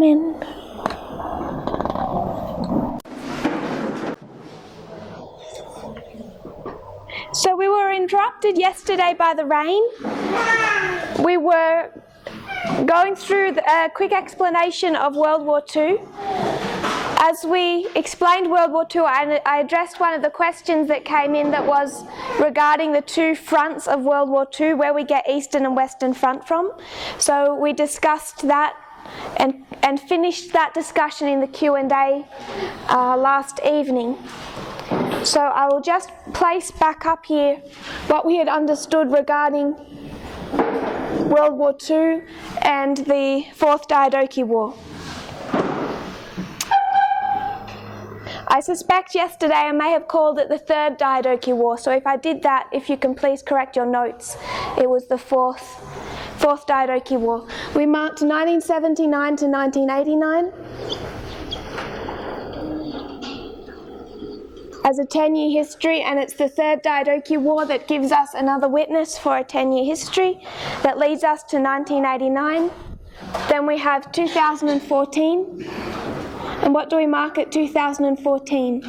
Amen. So we were interrupted yesterday by the rain. We were going through a quick explanation of World War II. As we explained World War II, I addressed one of the questions that came in that was regarding the two fronts of World War II, where we get Eastern and Western Front from. So we discussed that and finished that discussion in the Q&A last evening. So I will just place back up here what we had understood regarding World War II and the Fourth Diadochi War. I suspect yesterday I may have called it the Third Diadochi War, so if I did that, if you can please correct your notes, it was the Fourth Diadochi War. We marked 1979 to 1989 as a 10-year history, and it's the Third Diadochi War that gives us another witness for a 10-year history that leads us to 1989. Then we have 2014. And what do we mark at 2014?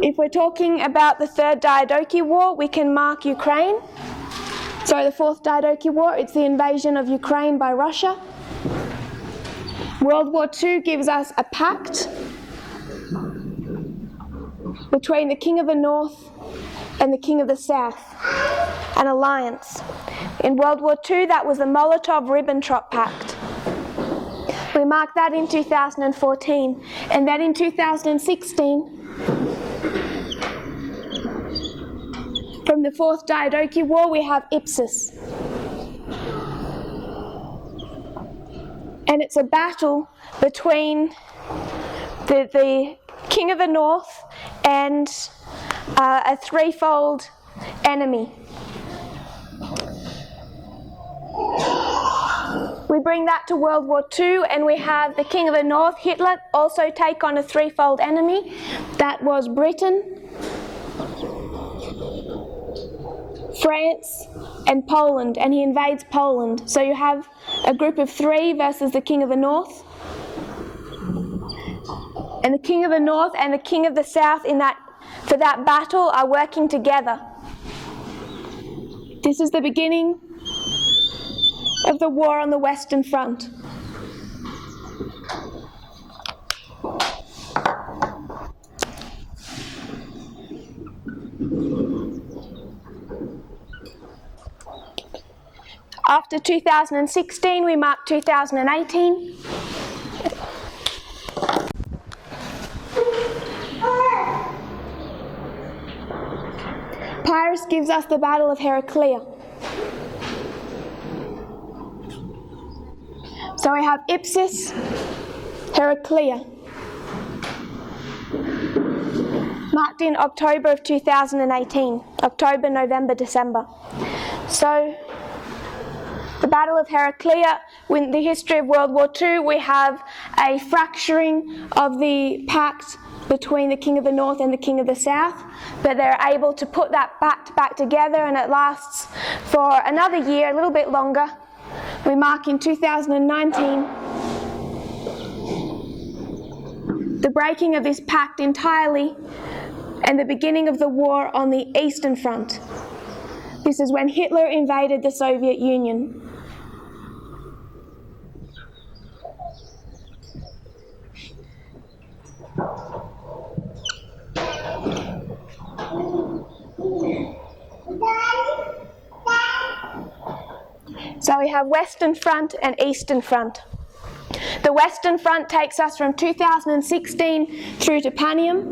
If we're talking about the Third Diadochi War, we can mark Ukraine. Sorry, the Fourth Diadochi War, it's the invasion of Ukraine by Russia. World War II gives us a pact between the King of the North and the King of the South, an alliance. In World War II, that was the Molotov-Ribbentrop Pact. We marked that in 2014, and then in 2016, from the Fourth Diadochi War, we have Ipsus. And it's a battle between the King of the North and a threefold enemy. We bring that to World War II, and we have the King of the North, Hitler, also take on a threefold enemy. That was Britain, France, and Poland, and he invades Poland. So you have a group of three versus the King of the North. And the King of the North and the King of the South for that battle are working together. This is the beginning of the war on the Western Front. After 2016, we mark 2018. Pyrrhus gives us the Battle of Heraclea. So we have Ipsus, Heraclea, marked in October of 2018, October, November, December. So the Battle of Heraclea, in the history of World War II, we have a fracturing of the pact between the King of the North and the King of the South, but they're able to put that pact back together, and it lasts for another year, a little bit longer. We mark in 2019 the breaking of this pact entirely and the beginning of the war on the Eastern Front. This is when Hitler invaded the Soviet Union. So we have Western Front and Eastern Front. The Western Front takes us from 2016 through to Panium,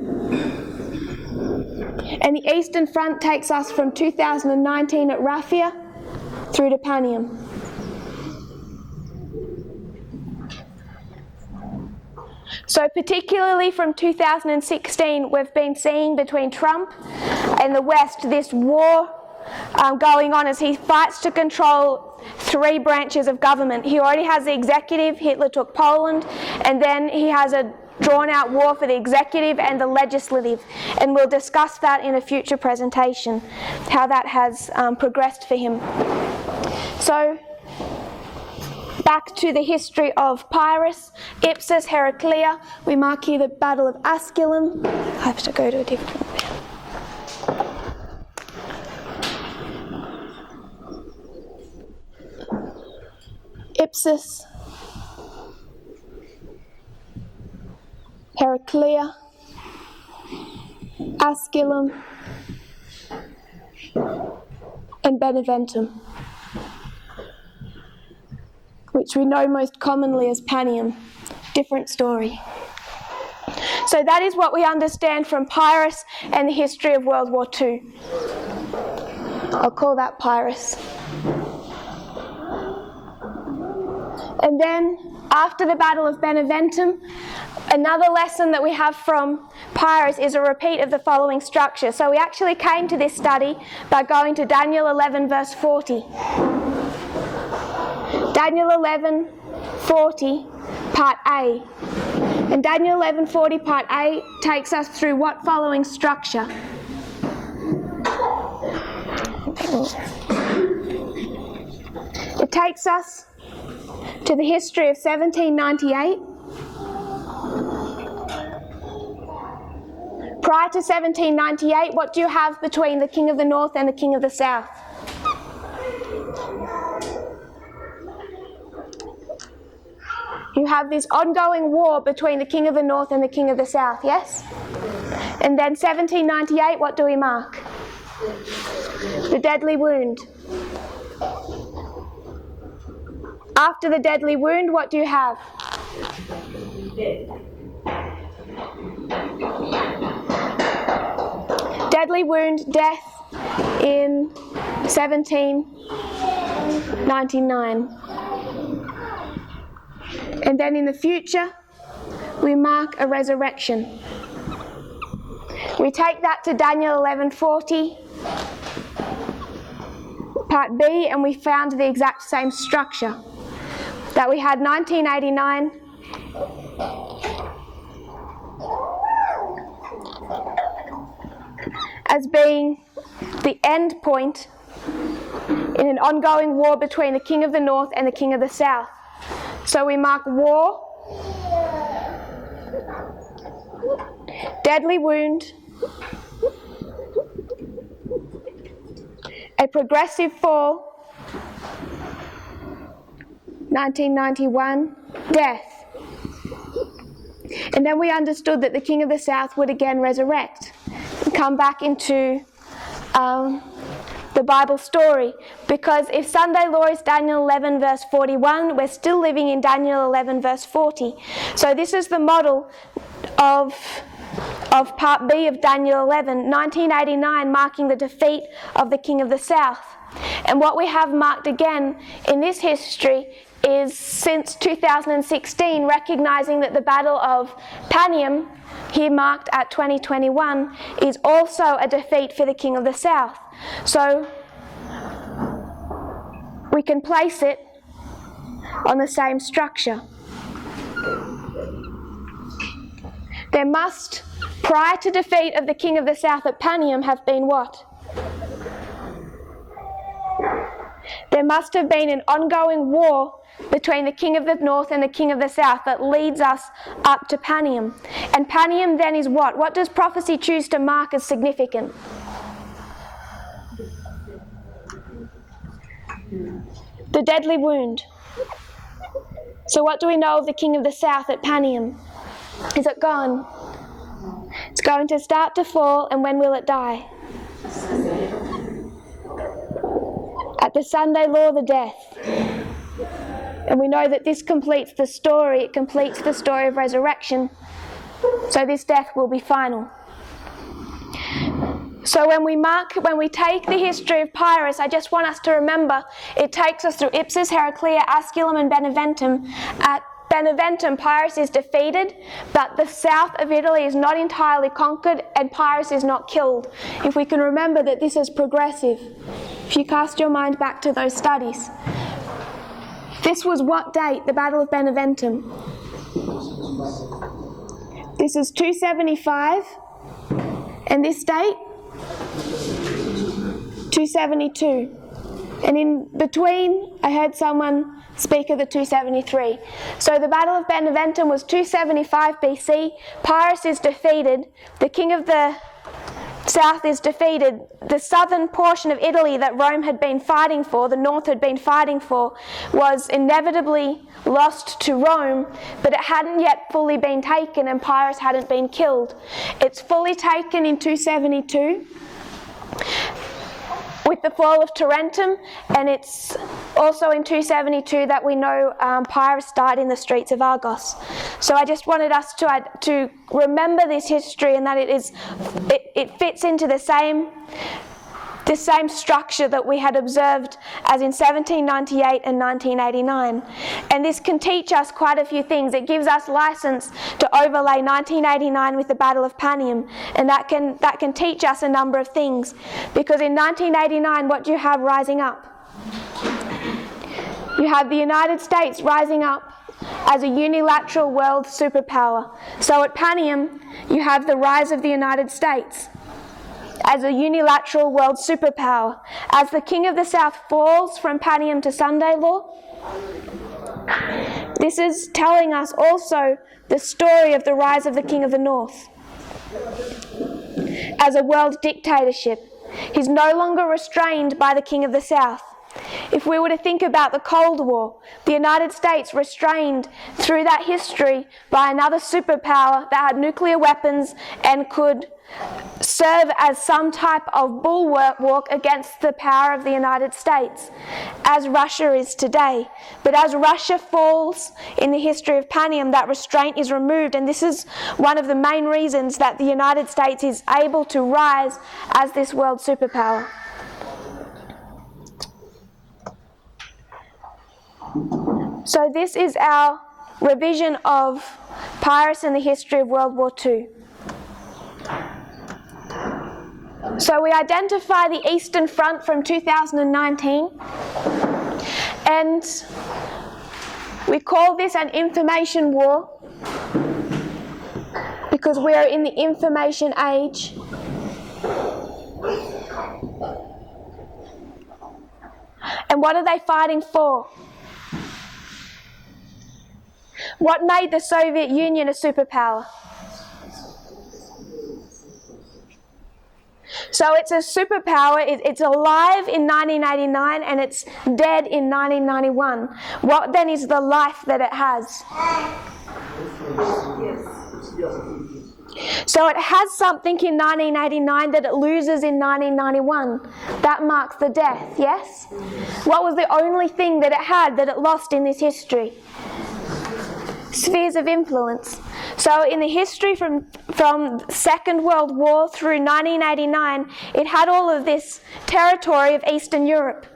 and the Eastern Front takes us from 2019 at Raphia through to Panium. So particularly from 2016, we've been seeing between Trump and the West this war going on as he fights to control three branches of government. He already has the executive, Hitler took Poland, and then he has a drawn-out war for the executive and the legislative, and we'll discuss that in a future presentation, how that has progressed for him. So back to the history of Pyrrhus, Ipsus, Heraclea. We mark here the Battle of Asculum. I have to go to a different one. Ipsus, Heraclea, Asculum, and Beneventum, which we know most commonly as Panium. Different story. So that is what we understand from Pyrrhus and the history of World War II. I'll call that Pyrrhus. And then, after the Battle of Beneventum, another lesson that we have from Pyrrhus is a repeat of the following structure. So we actually came to this study by going to Daniel 11 verse 40. Daniel 11:40, part A. And Daniel 11:40, part A, takes us through what following structure? It takes us to the history of 1798. Prior to 1798, what do you have between the King of the North and the King of the South? You have this ongoing war between the King of the North and the King of the South, yes? And then 1798, what do we mark? The deadly wound. After the deadly wound, what do you have? Deadly wound, death in 1799. And then in the future, we mark a resurrection. We take that to Daniel 11:40, part B, and we found the exact same structure. That we had 1989 as being the end point in an ongoing war between the King of the North and the King of the South. So we mark war, deadly wound, a progressive fall, 1991, death. And then we understood that the King of the South would again resurrect and come back into the Bible story. Because if Sunday law is Daniel 11 verse 41, we're still living in Daniel 11 verse 40. So this is the model of part B of Daniel 11, 1989 marking the defeat of the King of the South. And what we have marked again in this history is since 2016, recognizing that the Battle of Panium, here marked at 2021, is also a defeat for the King of the South. So we can place it on the same structure. There must, prior to defeat of the King of the South at Panium, have been what? There must have been an ongoing war between the King of the North and the King of the South that leads us up to Panium. And Panium then is what? What does prophecy choose to mark as significant? The deadly wound. So what do we know of the King of the South at Panium? Is it gone? It's going to start to fall, and when will it die? At the Sunday law, the death. And we know that this completes the story. It completes the story of resurrection. So this death will be final. So when we take the history of Pyrrhus, I just want us to remember it takes us through Ipsus, Heraclea, Asculum, and Beneventum. At Beneventum, Pyrrhus is defeated, but the south of Italy is not entirely conquered, and Pyrrhus is not killed. If we can remember that this is progressive, if you cast your mind back to those studies. This was what date, the Battle of Beneventum? This is 275, and this date? 272. And in between, I heard someone speak of the 273. So the Battle of Beneventum was 275 BC. Pyrrhus is defeated. The king of the south is defeated. The southern portion of Italy that Rome had been fighting for, the north had been fighting for, was inevitably lost to Rome, but it hadn't yet fully been taken and Pyrrhus hadn't been killed. It's fully taken in 272 with the fall of Tarentum, and it's also in 272 that we know Pyrrhus died in the streets of Argos. So I just wanted us to remember this history, and that it fits into the same structure that we had observed as in 1798 and 1989. And this can teach us quite a few things. It gives us license to overlay 1989 with the Battle of Panium, and that can teach us a number of things. Because in 1989, what do you have rising up? You have the United States rising up as a unilateral world superpower. So at Panium, you have the rise of the United States as a unilateral world superpower. As the King of the South falls from Panium to Sunday law, this is telling us also the story of the rise of the King of the North as a world dictatorship. He's no longer restrained by the King of the South. If we were to think about the Cold War, the United States restrained through that history by another superpower that had nuclear weapons and could serve as some type of bulwark against the power of the United States, as Russia is today. But as Russia falls in the history of Panium, that restraint is removed, and this is one of the main reasons that the United States is able to rise as this world superpower. So this is our revision of Pyrrhus and the history of World War II. So we identify the Eastern Front from 2019, and we call this an information war because we are in the information age. And what are they fighting for? What made the Soviet Union a superpower? So it's a superpower, it's alive in 1989 and it's dead in 1991. What then is the life that it has? So it has something in 1989 that it loses in 1991. That marks the death, yes? What was the only thing that it had that it lost in this history? Spheres of influence. So in the history from Second World War through 1989, it had all of this territory of Eastern Europe.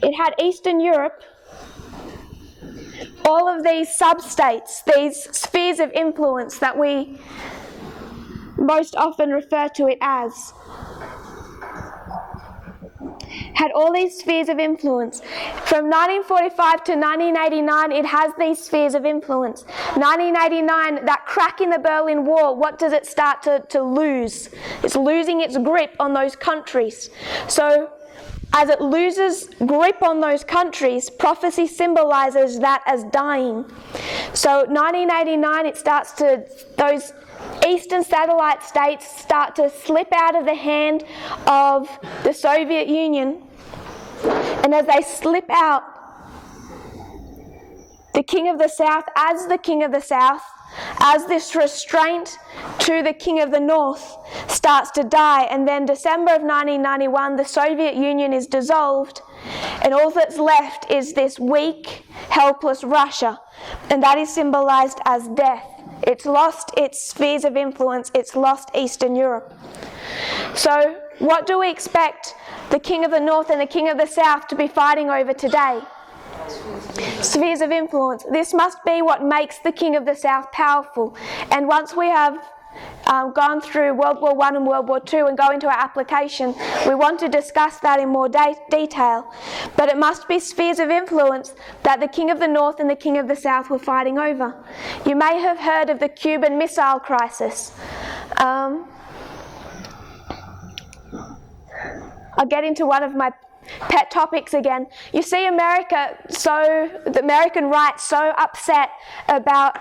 It had Eastern Europe, all of these sub-states, these spheres of influence that we most often refer to it as. Had all these spheres of influence. From 1945 to 1989, it has these spheres of influence. 1989, that crack in the Berlin Wall, what does it start to lose? It's losing its grip on those countries. So, as it loses grip on those countries, prophecy symbolizes that as dying. So, 1989, it starts to, those Eastern satellite states start to slip out of the hand of the Soviet Union. And as they slip out, the King of the South, as the King of the South, as this restraint to the King of the North starts to die, and then December of 1991, the Soviet Union is dissolved, and all that's left is this weak, helpless Russia, and that is symbolized as death. It's lost its spheres of influence, it's lost Eastern Europe. So, what do we expect the King of the North and the King of the South to be fighting over today? Spheres of influence. This must be what makes the King of the South powerful. And once we have gone through World War I and World War II and go into our application, we want to discuss that in more detail. But it must be spheres of influence that the King of the North and the King of the South were fighting over. You may have heard of the Cuban Missile Crisis. I'll get into one of my pet topics again. You see the American right so upset about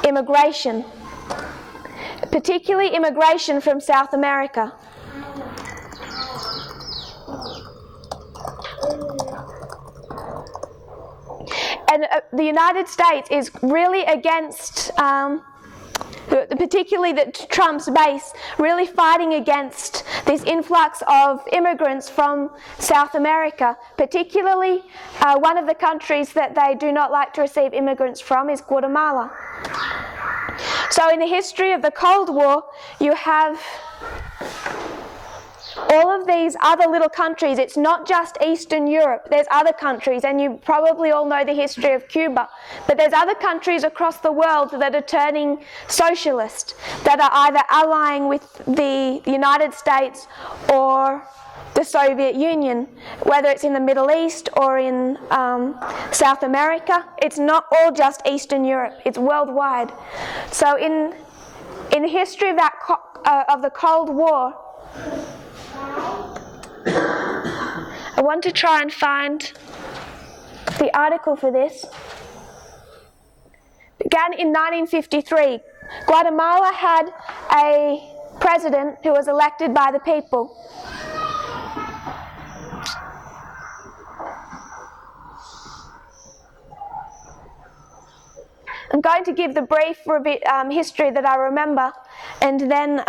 immigration, particularly immigration from South America. And the United States is really against, particularly Trump's base, really fighting against this influx of immigrants from South America. Particularly, one of the countries that they do not like to receive immigrants from is Guatemala. So in the history of the Cold War, you have all of these other little countries. It's not just Eastern Europe. There's other countries, and you probably all know the history of Cuba. But there's other countries across the world that are turning socialist, that are either allying with the United States or the Soviet Union, whether it's in the Middle East or in South America. It's not all just Eastern Europe. It's worldwide. So in the history of of the Cold War, I want to try and find the article for this. Began in 1953. Guatemala had a president who was elected by the people. I'm going to give the brief history that I remember, and then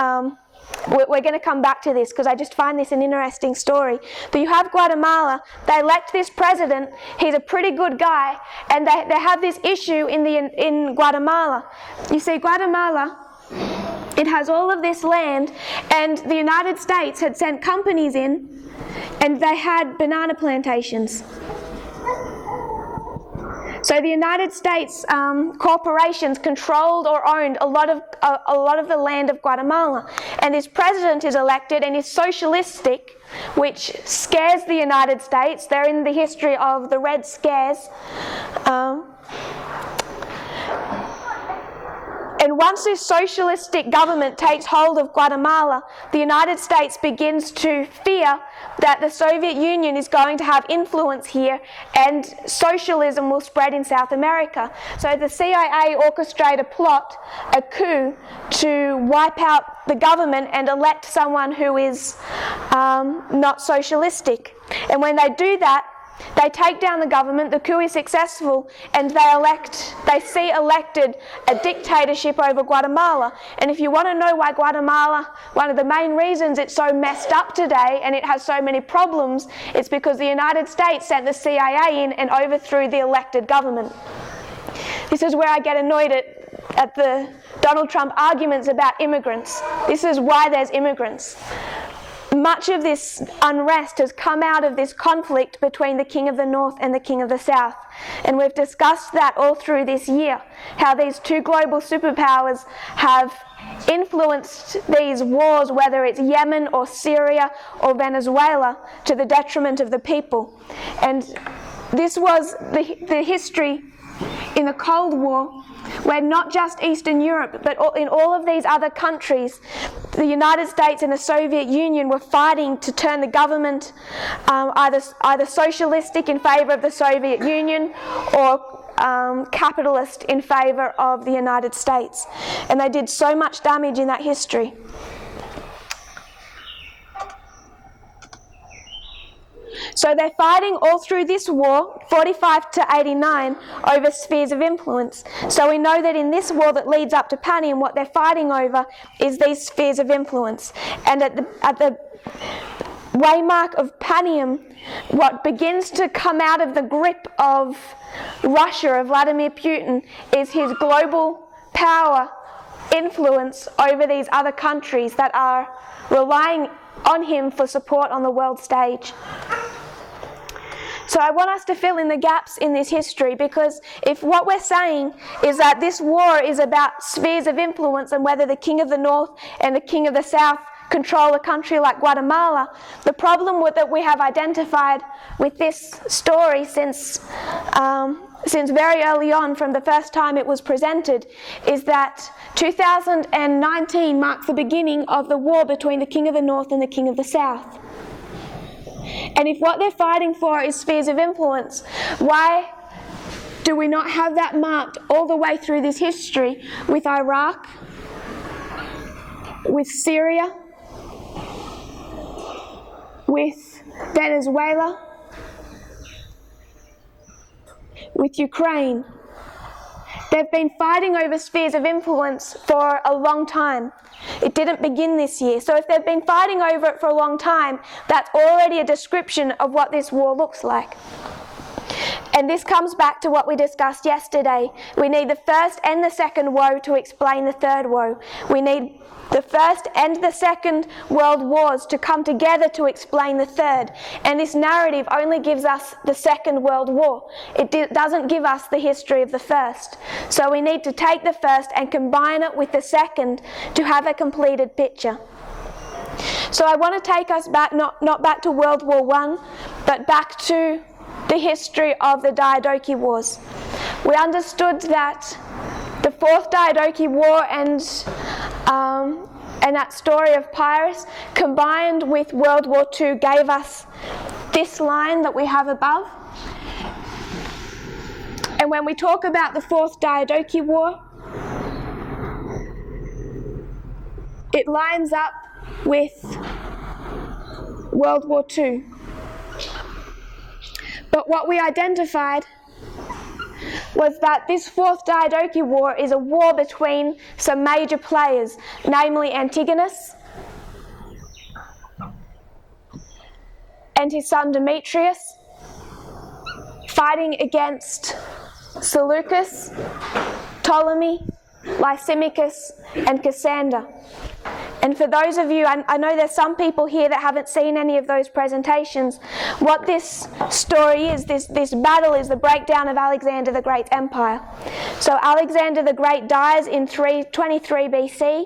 we're going to come back to this because I just find this an interesting story. But you have Guatemala. They elect this president. He's a pretty good guy, and they have this issue in Guatemala. You see, Guatemala, it has all of this land, and the United States had sent companies in, and they had banana plantations. So the United States corporations controlled or owned a lot of the land of Guatemala, and this president is elected and is socialistic, which scares the United States. They're in the history of the Red Scares. And once this socialistic government takes hold of Guatemala, the United States begins to fear that the Soviet Union is going to have influence here and socialism will spread in South America. So the CIA orchestrate a plot, a coup, to wipe out the government and elect someone who is not socialistic. And when they do that, they take down the government, the coup is successful, and they see elected a dictatorship over Guatemala. And if you want to know why Guatemala, one of the main reasons it's so messed up today and it has so many problems, it's because the United States sent the CIA in and overthrew the elected government. This is where I get annoyed at the Donald Trump arguments about immigrants. This is why there's immigrants. Much of this unrest has come out of this conflict between the King of the North and the King of the South. And we've discussed that all through this year, how these two global superpowers have influenced these wars, whether it's Yemen or Syria or Venezuela, to the detriment of the people. And this was the history in the Cold War, where not just Eastern Europe, but in all of these other countries, the United States and the Soviet Union were fighting to turn the government either socialistic in favor of the Soviet Union or capitalist in favor of the United States. And they did so much damage in that history. So they're fighting all through this war, 45 to 89, over spheres of influence. So we know that in this war that leads up to Panium, what they're fighting over is these spheres of influence. And at the waymark of Panium, what begins to come out of the grip of Russia, of Vladimir Putin, is his global power influence over these other countries that are relying on him for support on the world stage. So I want us to fill in the gaps in this history, because if what we're saying is that this war is about spheres of influence and whether the King of the North and the King of the South control a country like Guatemala, the problem that we have identified with this story since very early on, from the first time it was presented, is that 2019 marks the beginning of the war between the King of the North and the King of the South. And if what they're fighting for is spheres of influence, why do we not have that marked all the way through this history with Iraq, with Syria, with Venezuela, with Ukraine? They've been fighting over spheres of influence for a long time. It didn't begin this year. So if they've been fighting over it for a long time, that's already a description of what this war looks like. And this comes back to what we discussed yesterday. We need the first and the second woe to explain the third woe. We need the first and the second world wars to come together to explain the third. And this narrative only gives us the Second World War. It doesn't give us the history of the first. So we need to take the first and combine it with the second to have a completed picture. So I want to take us back, not back to World War I, but back to the history of the Diadochi Wars. We understood that the Fourth Diadochi War and that story of Pyrrhus combined with World War II gave us this line that we have above. And when we talk about the Fourth Diadochi War, it lines up with World War II. But what we identified was that this Fourth Diadochi War is a war between some major players, namely Antigonus and his son Demetrius, fighting against Seleucus, Ptolemy, Lysimachus, and Cassander. And for those of you, I know there's some people here that haven't seen any of those presentations. What this story is, this battle is the breakdown of Alexander the Great's empire. So Alexander the Great dies in 323 BC,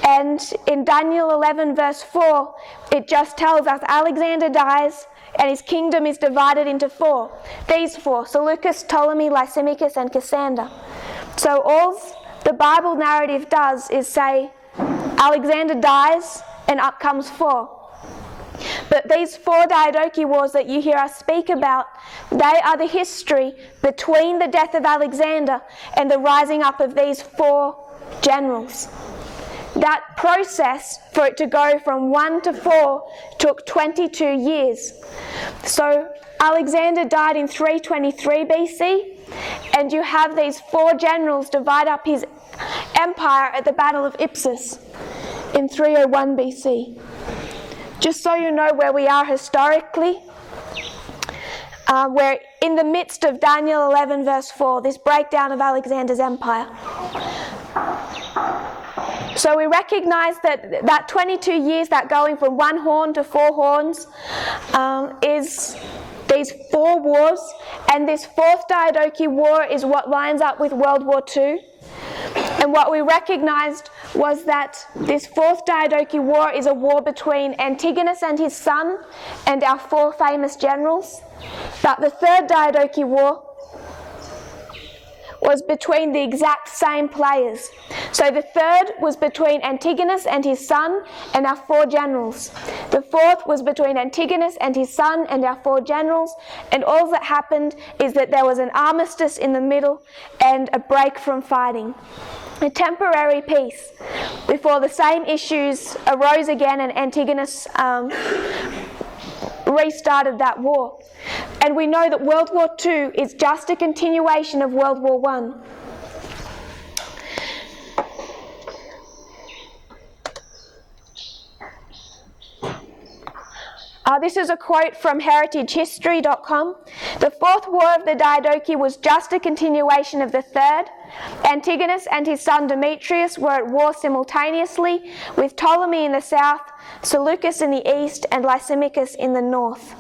and in Daniel 11 verse 4, it just tells us Alexander dies and his kingdom is divided into four. These four: Seleucus, Ptolemy, Lysimachus, and Cassander. So all the Bible narrative does is say Alexander dies and up comes four. But these four Diadochi Wars that you hear us speak about, they are the history between the death of Alexander and the rising up of these four generals. That process for it to go from 1 to 4 took 22 years. So Alexander died in 323 BC, and you have these four generals divide up his empire at the Battle of Ipsus in 301 BC. Just so you know where we are historically, we're in the midst of Daniel 11 verse 4, this breakdown of Alexander's empire. So we recognize that 22 years, that going from one horn to four horns, is these four wars, and this Fourth Diadochi War is what lines up with World War II. And what we recognized was that this Fourth Diadochi War is a war between Antigonus and his son and our four famous generals. But the Third Diadochi War was between the exact same players. So the third was between Antigonus and his son and our four generals. The fourth was between Antigonus and his son and our four generals, and all that happened is that there was an armistice in the middle and a break from fighting. A temporary peace before the same issues arose again and Antigonus restarted that war. And we know that World War II is just a continuation of World War I. This is a quote from heritagehistory.com. The Fourth War of the Diadochi was just a continuation of the Third. Antigonus and his son Demetrius were at war simultaneously, with Ptolemy in the south, Seleucus in the east, and Lysimachus in the north.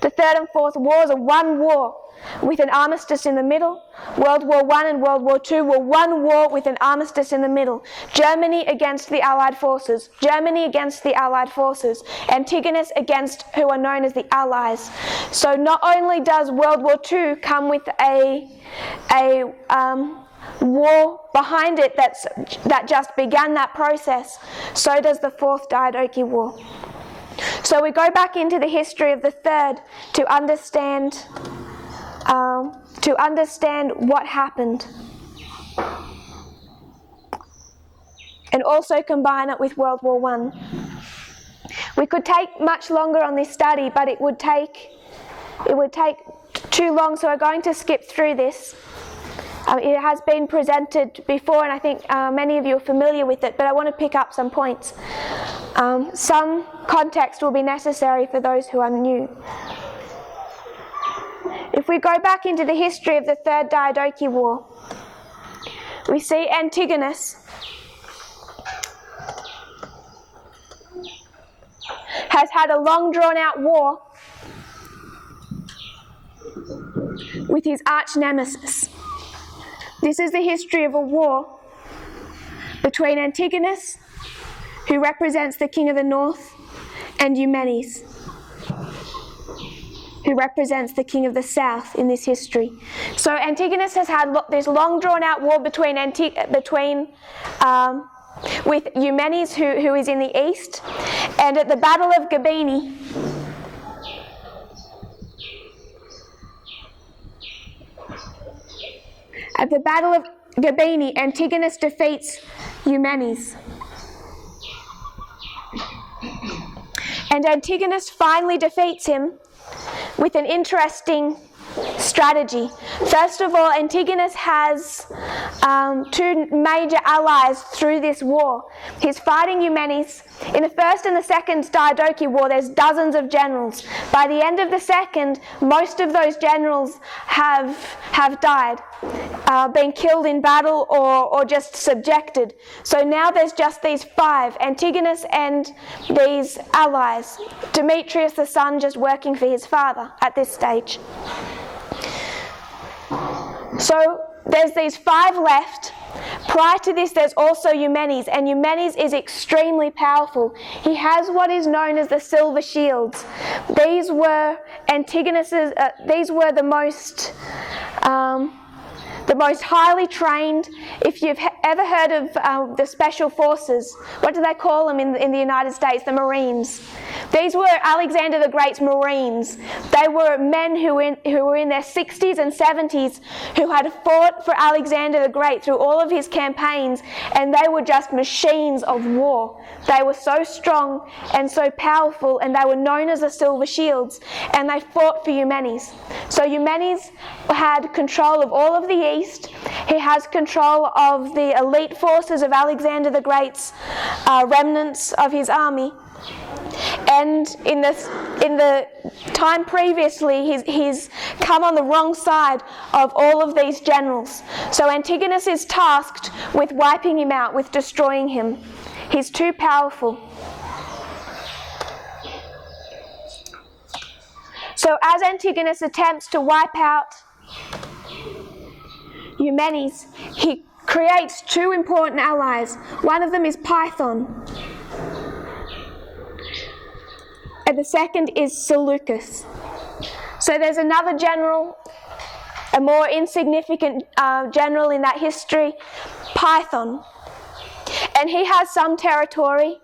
The Third and Fourth Wars are one war with an armistice in the middle. World War I and World War II were one war with an armistice in the middle. Germany against the Allied forces. Germany against the Allied forces. Antigonus against who are known as the Allies. So not only does World War II come with a war behind it that just began that process, so does the Fourth Diadochi War. So we go back into the history of the third to understand what happened, and also combine it with World War I. We could take much longer on this study, but it would take too long, so we're going to skip through this. It has been presented before, and I think many of you are familiar with it, but I want to pick up some points. Some context will be necessary for those who are new. If we go back into the history of the Third Diadochi War, we see Antigonus has had a long drawn-out war with his arch nemesis. This is the history of a war between Antigonus, who represents the king of the north, and Eumenes, who represents the king of the south in this history. So Antigonus has had this long drawn-out war with Eumenes, who is in the east, and at the Battle of Gabini, Antigonus defeats Eumenes. And Antigonus finally defeats him with an interesting strategy. First of all, Antigonus has two major allies through this war. He's fighting Eumenes. In the First and the Second Diadochi War, there's dozens of generals. By the end of the Second, most of those generals have died, been killed in battle or just subjected. So now there's just these five, Antigonus and these allies. Demetrius the son just working for his father at this stage. So there's these five left. Prior to this, there's also Eumenes, and Eumenes is extremely powerful. He has what is known as the silver shields. These were Antigonus's. These were the most highly trained. If you've ever heard of the special forces, what do they call them in the United States? The Marines. These were Alexander the Great's Marines. They were men who were in their 60s and 70s who had fought for Alexander the Great through all of his campaigns, and they were just machines of war. They were so strong and so powerful, and they were known as the Silver Shields, and they fought for Eumenes. So Eumenes had control of all of the east. He has control of the elite forces of Alexander the Great's remnants of his army. And in the time previously, he's come on the wrong side of all of these generals. So Antigonus is tasked with wiping him out, with destroying him. He's too powerful. So as Antigonus attempts to wipe out Eumenes, he creates two important allies. One of them is Python, and the second is Seleucus. So there's another general, a more insignificant general in that history, Python. And he has some territory,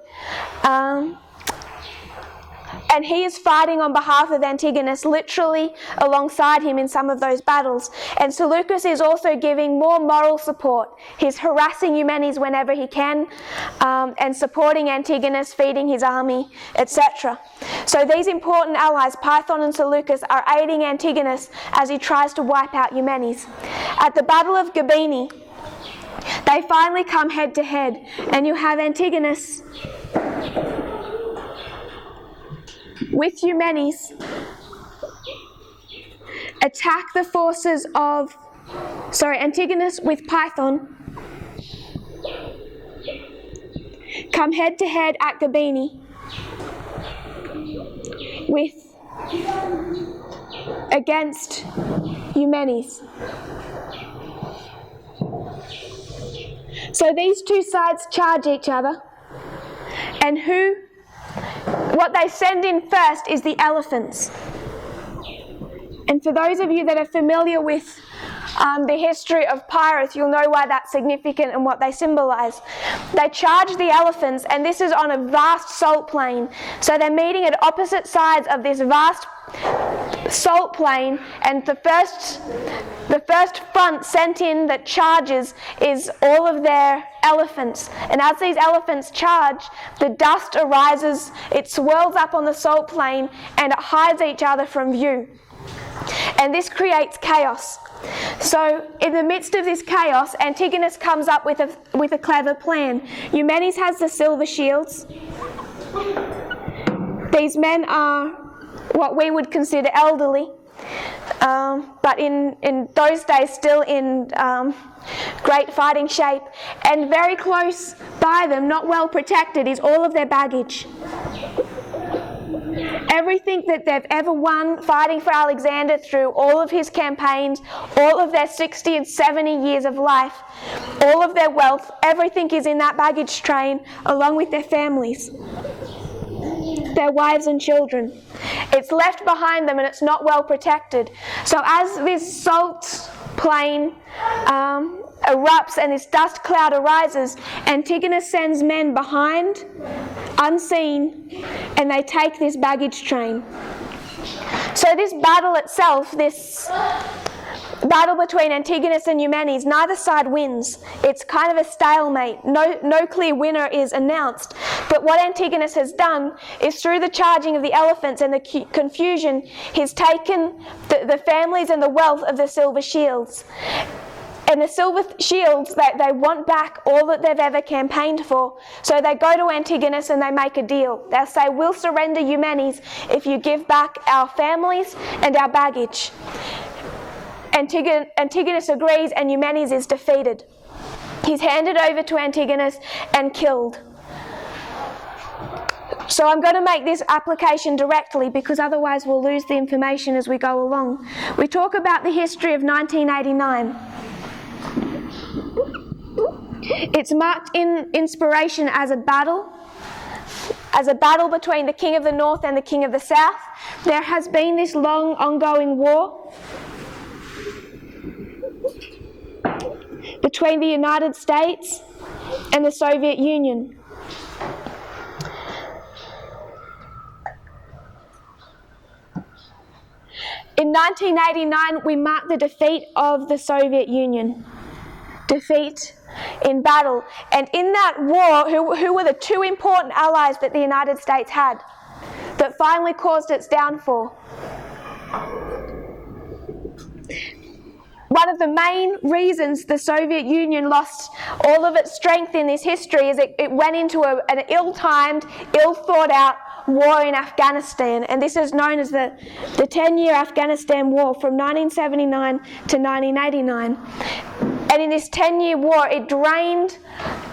and he is fighting on behalf of Antigonus, literally alongside him in some of those battles. And Seleucus is also giving more moral support. He's harassing Eumenes whenever he can, and supporting Antigonus, feeding his army, etc. So these important allies, Python and Seleucus, are aiding Antigonus as he tries to wipe out Eumenes. At the Battle of Gabini, they finally come head to head, and you have Antigonus with Eumenes attack the forces of, Antigonus with Python come head to head at Gabini against Eumenes. So these two sides charge each other, and what they send in first is the elephants. And for those of you that are familiar with the history of pirates, you'll know why that's significant and what they symbolize. They charge the elephants, and this is on a vast salt plain. So they're meeting at opposite sides of this vast salt plain, and the first front sent in that charges is all of their elephants. And as these elephants charge, the dust arises, it swirls up on the salt plain, and it hides each other from view. And this creates chaos. So in the midst of this chaos, Antigonus comes up with a clever plan. Eumenes has the silver shields. These men are what we would consider elderly, but in those days still in great fighting shape. And very close by them, not well protected, is all of their baggage. Everything that they've ever won fighting for Alexander through all of his campaigns, all of their 60 and 70 years of life, all of their wealth, everything is in that baggage train along with their families, their wives and children. It's left behind them and it's not well protected. So as this salt plain erupts and this dust cloud arises, Antigonus sends men behind, unseen, and they take this baggage train. So this battle itself, this battle between Antigonus and Eumenes, neither side wins. It's kind of a stalemate. No clear winner is announced. But what Antigonus has done is, through the charging of the elephants and the confusion, he's taken the families and the wealth of the silver shields. And the silver shields, they want back all that they've ever campaigned for. So they go to Antigonus and they make a deal. They'll say, we'll surrender Eumenes if you give back our families and our baggage. Antigonus agrees, and Eumenes is defeated. He's handed over to Antigonus and killed. So I'm going to make this application directly, because otherwise we'll lose the information as we go along. We talk about the history of 1989. It's marked in inspiration as a battle between the king of the north and the king of the south. There has been this long ongoing war between the United States and the Soviet Union. In 1989, we marked the defeat of the Soviet Union. Defeat in battle. And in that war, who were the two important allies that the United States had that finally caused its downfall? One of the main reasons the Soviet Union lost all of its strength in this history is it went into an ill-timed, ill-thought-out war in Afghanistan. And this is known as the 10-year Afghanistan War from 1979 to 1989. And in this 10-year war, it drained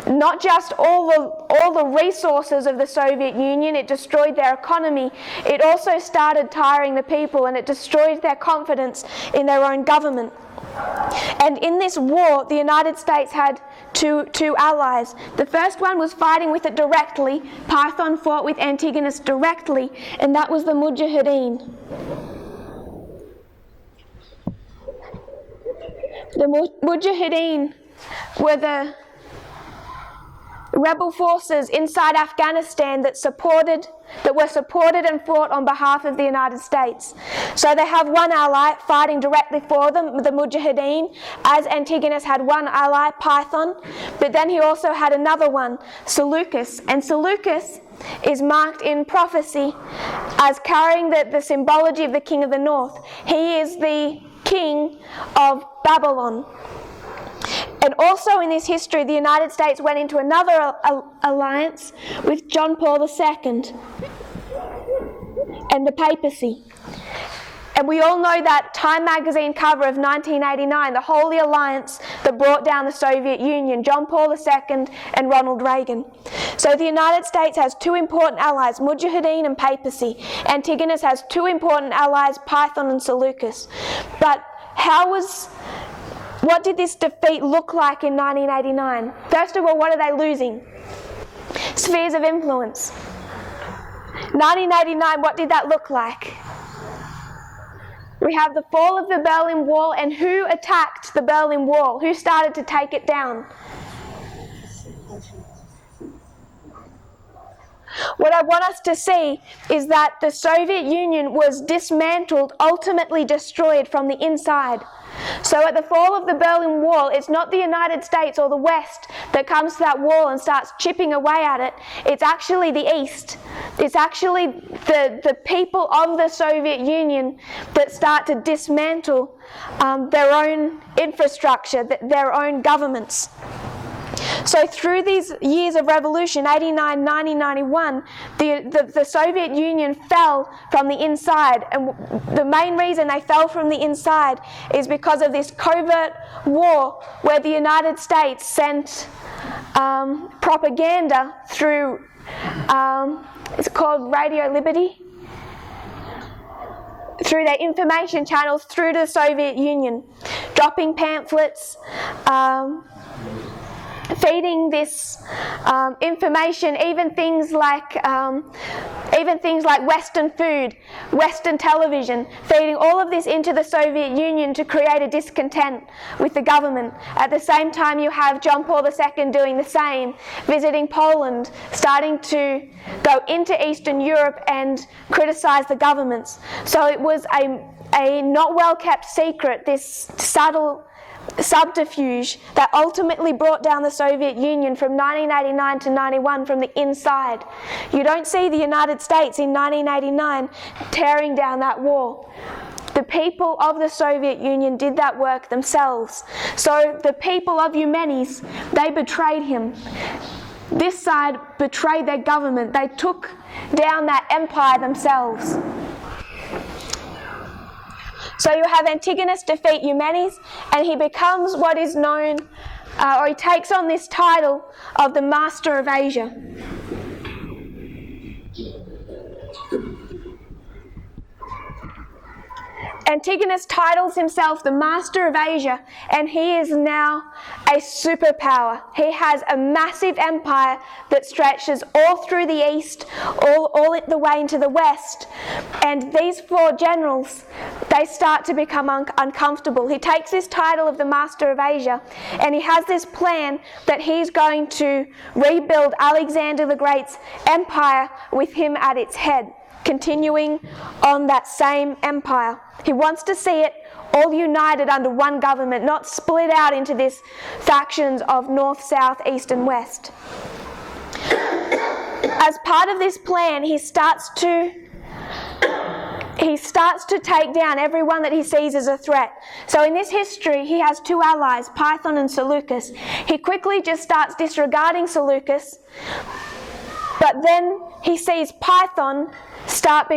not just all the resources of the Soviet Union, it destroyed their economy, it also started tiring the people, and it destroyed their confidence in their own government. And in this war, the United States had two allies. The first one was fighting with it directly. Python fought with Antigonus directly, and that was the Mujahideen. The Mujahideen were the rebel forces inside Afghanistan that were supported and fought on behalf of the United States. So they have one ally fighting directly for them, the Mujahideen, as Antigonus had one ally, Python, but then he also had another one, Seleucus. And Seleucus is marked in prophecy as carrying the symbology of the king of the north. He is the king of Babylon. And also in this history, the United States went into another alliance with John Paul II and the papacy. And we all know that Time magazine cover of 1989, the Holy Alliance that brought down the Soviet Union, John Paul II and Ronald Reagan. So the United States has two important allies, Mujahideen and papacy. Antigonus has two important allies, Python and Seleucus. But what did this defeat look like in 1989? First of all, what are they losing? Spheres of influence. 1989, what did that look like? We have the fall of the Berlin Wall, and who attacked the Berlin Wall? Who started to take it down? What I want us to see is that the Soviet Union was dismantled, ultimately destroyed from the inside. So at the fall of the Berlin Wall, it's not the United States or the West that comes to that wall and starts chipping away at it. It's actually the East. It's actually the people of the Soviet Union that start to dismantle their own infrastructure, their own governments. So through these years of revolution, 89, 90, 91, the Soviet Union fell from the inside. And the main reason they fell from the inside is because of this covert war where the United States sent propaganda through, it's called Radio Liberty, through their information channels through the Soviet Union, dropping pamphlets, feeding this information, even things like Western food, Western television, feeding all of this into the Soviet Union to create a discontent with the government. At the same time, you have John Paul II doing the same, visiting Poland, starting to go into Eastern Europe and criticize the governments. So it was a not well kept secret, this subtle subterfuge that ultimately brought down the Soviet Union from 1989 to 91 from the inside. You don't see the United States in 1989 tearing down that wall. The people of the Soviet Union did that work themselves. So the people of Eumenes, they betrayed him. This side betrayed their government. They took down that empire themselves. So you have Antigonus defeat Eumenes, and he becomes what is known, or he takes on this title of the Master of Asia. Antigonus titles himself the Master of Asia, and he is now a superpower. He has a massive empire that stretches all through the east, all the way into the west. And these four generals, they start to become uncomfortable. He takes this title of the Master of Asia, and he has this plan that he's going to rebuild Alexander the Great's empire with him at its head, continuing on that same empire. He wants to see it all united under one government, not split out into these factions of north, south, east and west. As part of this plan, he starts to take down everyone that he sees as a threat. So in this history, he has two allies, Python and Seleucus. He quickly just starts disregarding Seleucus, but then he sees Python start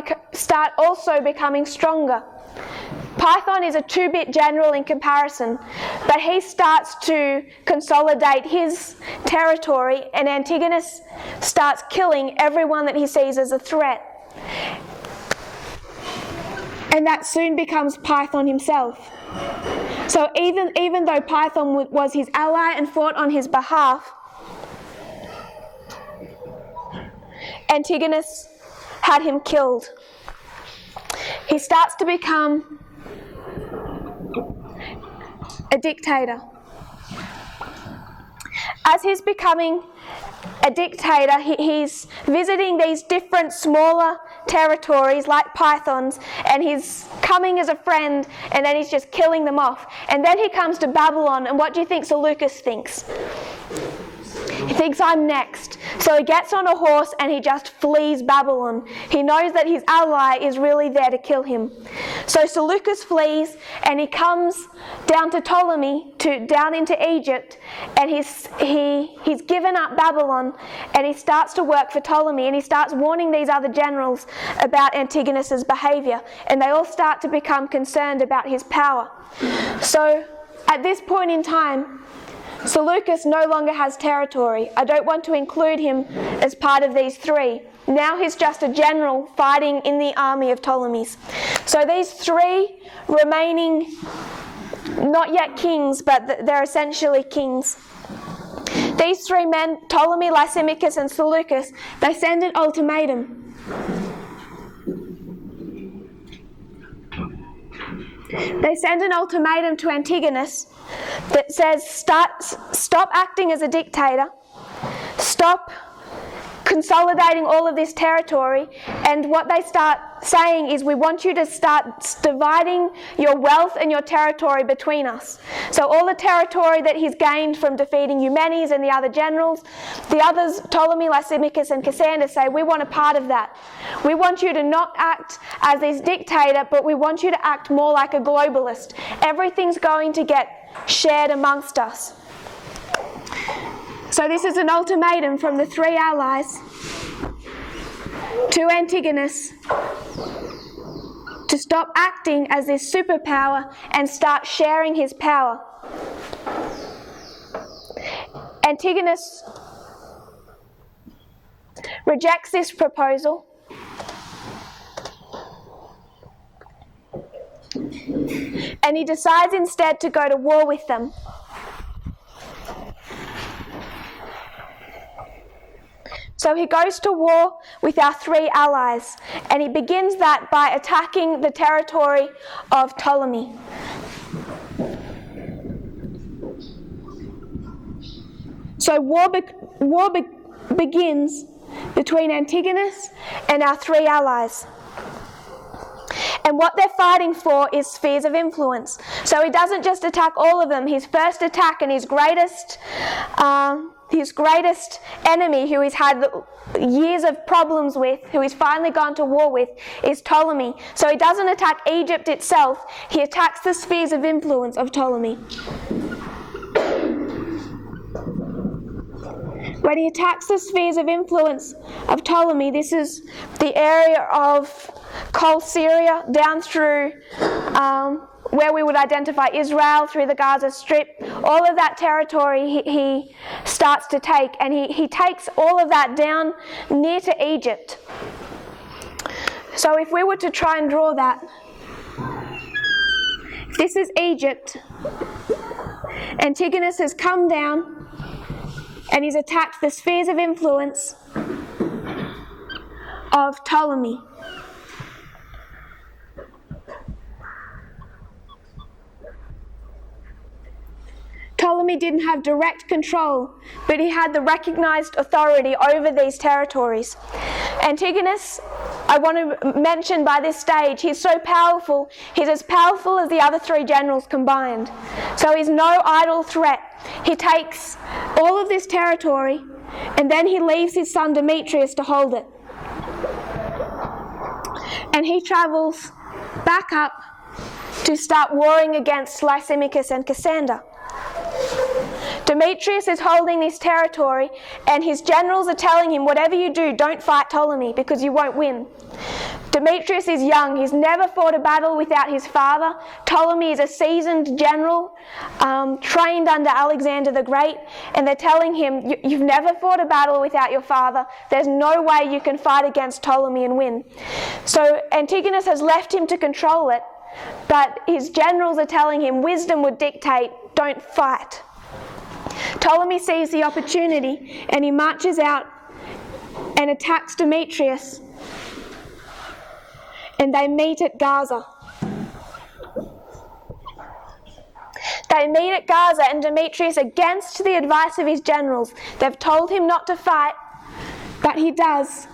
also becoming stronger. Python is a 2-bit general in comparison, but he starts to consolidate his territory, and Antigonus starts killing everyone that he sees as a threat. And that soon becomes Python himself. So even though Python was his ally and fought on his behalf, Antigonus had him killed. He starts to become a dictator. As he's becoming a dictator, he's visiting these different smaller territories like Python's, and he's coming as a friend, and then he's just killing them off. And then he comes to Babylon, and what do you think Seleucus thinks? He thinks, I'm next. So he gets on a horse and he just flees Babylon. He knows that his ally is really there to kill him. So Seleucus flees and he comes down to Ptolemy, down into Egypt, and he's given up Babylon, and he starts to work for Ptolemy, and he starts warning these other generals about Antigonus's behavior, and they all start to become concerned about his power. So at this point in time, Seleucus no longer has territory. I don't want to include him as part of these three. Now he's just a general fighting in the army of Ptolemy's. So these three remaining, not yet kings, but they're essentially kings. These three men, Ptolemy, Lysimachus and Seleucus, they send an ultimatum. They send an ultimatum to Antigonus that says, stop acting as a dictator, stop consolidating all of this territory, and what they start saying is, we want you to start dividing your wealth and your territory between us. So all the territory that he's gained from defeating Eumenes and the other generals, the others, Ptolemy, Lysimachus and Cassander, say, we want a part of that. We want you to not act as this dictator, but we want you to act more like a globalist. Everything's going to get shared amongst us. So this is an ultimatum from the three allies to Antigonus to stop acting as this superpower and start sharing his power. Antigonus rejects this proposal and he decides instead to go to war with them. So he goes to war with our three allies, and he begins that by attacking the territory of Ptolemy. So war begins between Antigonus and our three allies. And what they're fighting for is spheres of influence. So he doesn't just attack all of them. His first attack and his greatest enemy, who he's had years of problems with, who he's finally gone to war with, is Ptolemy. So he doesn't attack Egypt itself, he attacks the spheres of influence of Ptolemy. When he attacks the spheres of influence of Ptolemy, this is the area of Syria down through where we would identify Israel, through the Gaza Strip. All of that territory he starts to take, and he takes all of that down near to Egypt. So if we were to try and draw that, this is Egypt. Antigonus has come down and he's attacked the spheres of influence of Ptolemy. Ptolemy didn't have direct control, but he had the recognized authority over these territories. Antigonus, I want to mention by this stage, he's so powerful, he's as powerful as the other three generals combined. So he's no idle threat. He takes all of this territory and then he leaves his son Demetrius to hold it. And he travels back up to start warring against Lysimachus and Cassander. Demetrius is holding this territory and his generals are telling him, whatever you do, don't fight Ptolemy because you won't win. Demetrius is young, he's never fought a battle without his father. Ptolemy is a seasoned general, trained under Alexander the Great, and they're telling him, you've never fought a battle without your father, there's no way you can fight against Ptolemy and win. So Antigonus has left him to control it, but his generals are telling him wisdom would dictate, don't fight. Ptolemy sees the opportunity and he marches out and attacks Demetrius, and they meet at Gaza. They meet at Gaza, and Demetrius, against the advice of his generals, they've told him not to fight, but he does,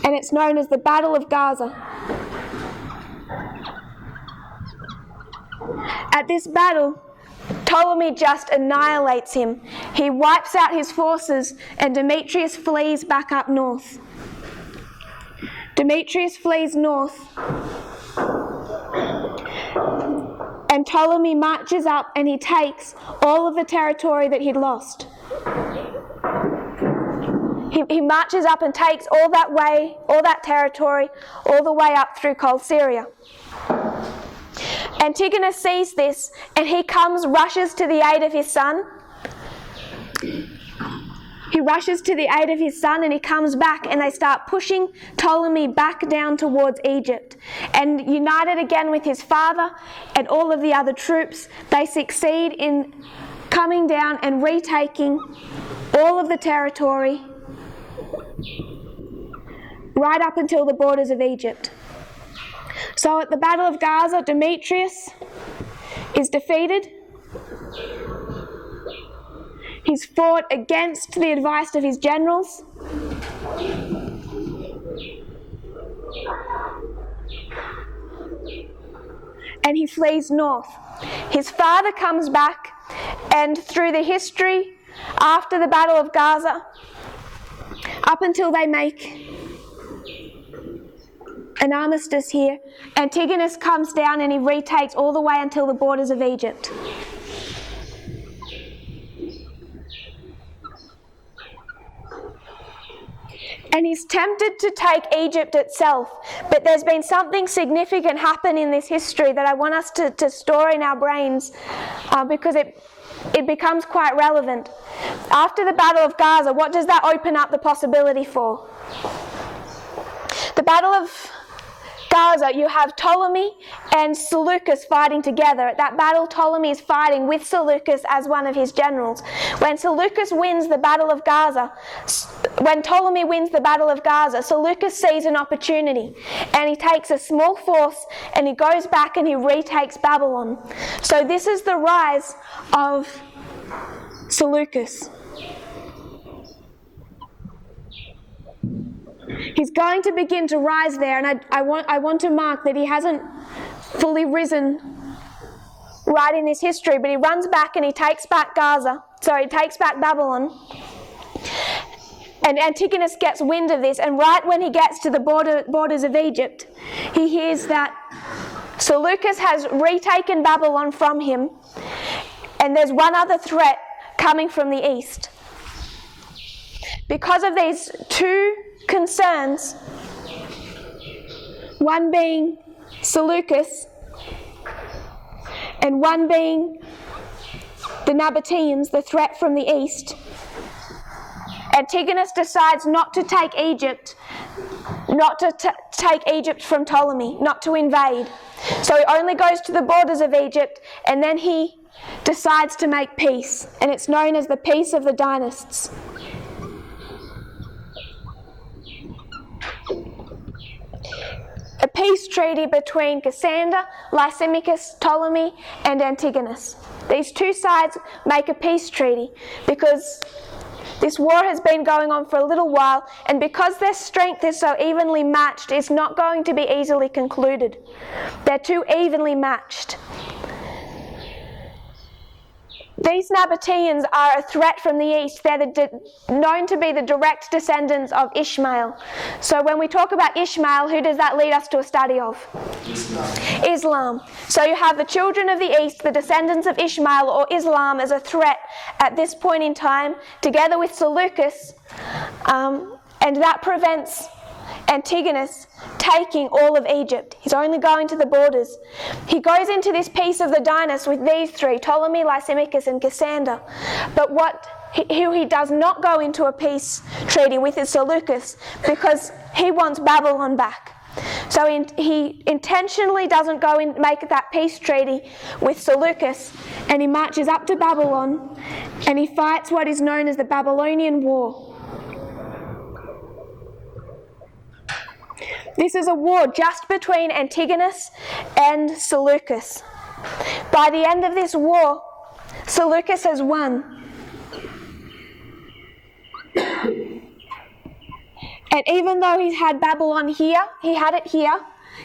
and it's known as the Battle of Gaza. At this battle, Ptolemy just annihilates him. He wipes out his forces and Demetrius flees back up north. Demetrius flees north and Ptolemy marches up and he takes all of the territory that he'd lost. He marches up and takes all that territory, all the way up through Syria. Antigonus sees this and he rushes to the aid of his son. He rushes to the aid of his son and he comes back and they start pushing Ptolemy back down towards Egypt. And united again with his father and all of the other troops, they succeed in coming down and retaking all of the territory right up until the borders of Egypt. So at the Battle of Gaza, Demetrius is defeated. He's fought against the advice of his generals. And he flees north. His father comes back, and through the history after the Battle of Gaza, up until they make an armistice here, Antigonus comes down and he retakes all the way until the borders of Egypt. And he's tempted to take Egypt itself, but there's been something significant happen in this history that I want us to store in our brains because it becomes quite relevant. After the Battle of Gaza, what does that open up the possibility for? The Battle of Gaza, you have Ptolemy and Seleucus fighting together. At that battle, Ptolemy is fighting with Seleucus as one of his generals. When Seleucus wins the Battle of Gaza, when Ptolemy wins the Battle of Gaza, Seleucus sees an opportunity and he takes a small force and he goes back and he retakes Babylon. So this is the rise of Seleucus. He's going to begin to rise there, and I want to mark that he hasn't fully risen right in this history, but he runs back and he takes back he takes back Babylon. And Antigonus gets wind of this, and right when he gets to the borders of Egypt, he hears that Seleucus has retaken Babylon from him, and there's one other threat coming from the east. Because of these two concerns, one being Seleucus and one being the Nabateans, the threat from the east, Antigonus decides not to take Egypt, take Egypt from Ptolemy, not to invade. So he only goes to the borders of Egypt, and then he decides to make peace, and it's known as the Peace of the Dynasts. A peace treaty between Cassander, Lysimachus, Ptolemy, and Antigonus. These two sides make a peace treaty because this war has been going on for a little while, and because their strength is so evenly matched, it's not going to be easily concluded. They're too evenly matched. These Nabateans are a threat from the east. They're known to be the direct descendants of Ishmael. So when we talk about Ishmael, who does that lead us to a study of? Islam. So you have the children of the east, the descendants of Ishmael or Islam, as a threat at this point in time, together with Seleucus, and that prevents Antigonus taking all of Egypt. He's only going to the borders. He goes into this peace of the Dynasts with these three, Ptolemy, Lysimachus, and Cassander. But who he does not go into a peace treaty with is Seleucus, because he wants Babylon back. So he intentionally doesn't go and make that peace treaty with Seleucus, and he marches up to Babylon and he fights what is known as the Babylonian War. This is a war just between Antigonus and Seleucus. By the end of this war, Seleucus has won. And even though he had Babylon here, he had it here,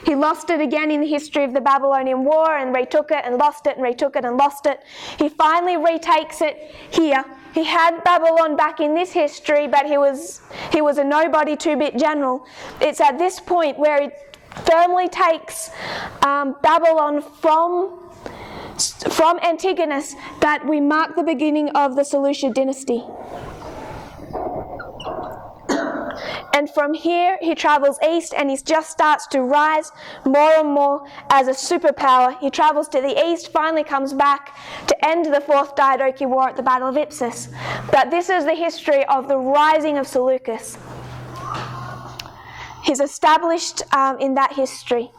he lost it again in the history of the Babylonian War and retook it and lost it and retook it and lost it. He finally retakes it here. He had Babylon back in this history, but he was a nobody two-bit general. It's at this point where he firmly takes Babylon from Antigonus that we mark the beginning of the Seleucid dynasty. And from here, he travels east and he just starts to rise more and more as a superpower. He travels to the east, finally comes back to end the Fourth Diadochi War at the Battle of Ipsus. But this is the history of the rising of Seleucus. He's established in that history.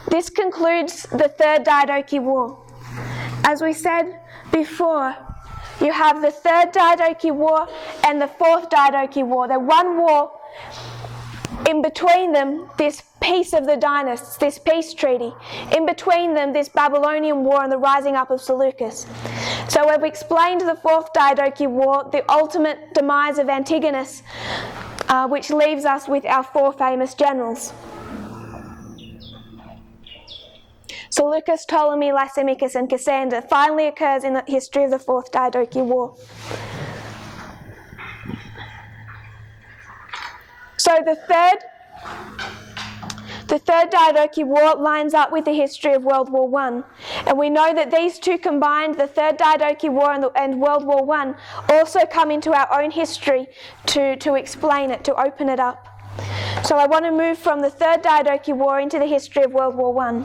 This concludes the Third Diadochi War. As we said before, you have the Third Diadochi War and the Fourth Diadochi War. They're one war. In between them, this peace of the dynasts, this peace treaty. In between them, this Babylonian war and the rising up of Seleucus. So we've explained the Fourth Diadochi War, the ultimate demise of Antigonus, which leaves us with our four famous generals. Seleucus, Ptolemy, Lysimachus, and Cassander finally occurs in the history of the Fourth Diadochi War. So the third Diadochi War lines up with the history of World War I. And we know that these two combined, the Third Diadochi War and World War I, also come into our own history to explain it, to open it up. So I want to move from the Third Diadochi War into the history of World War I.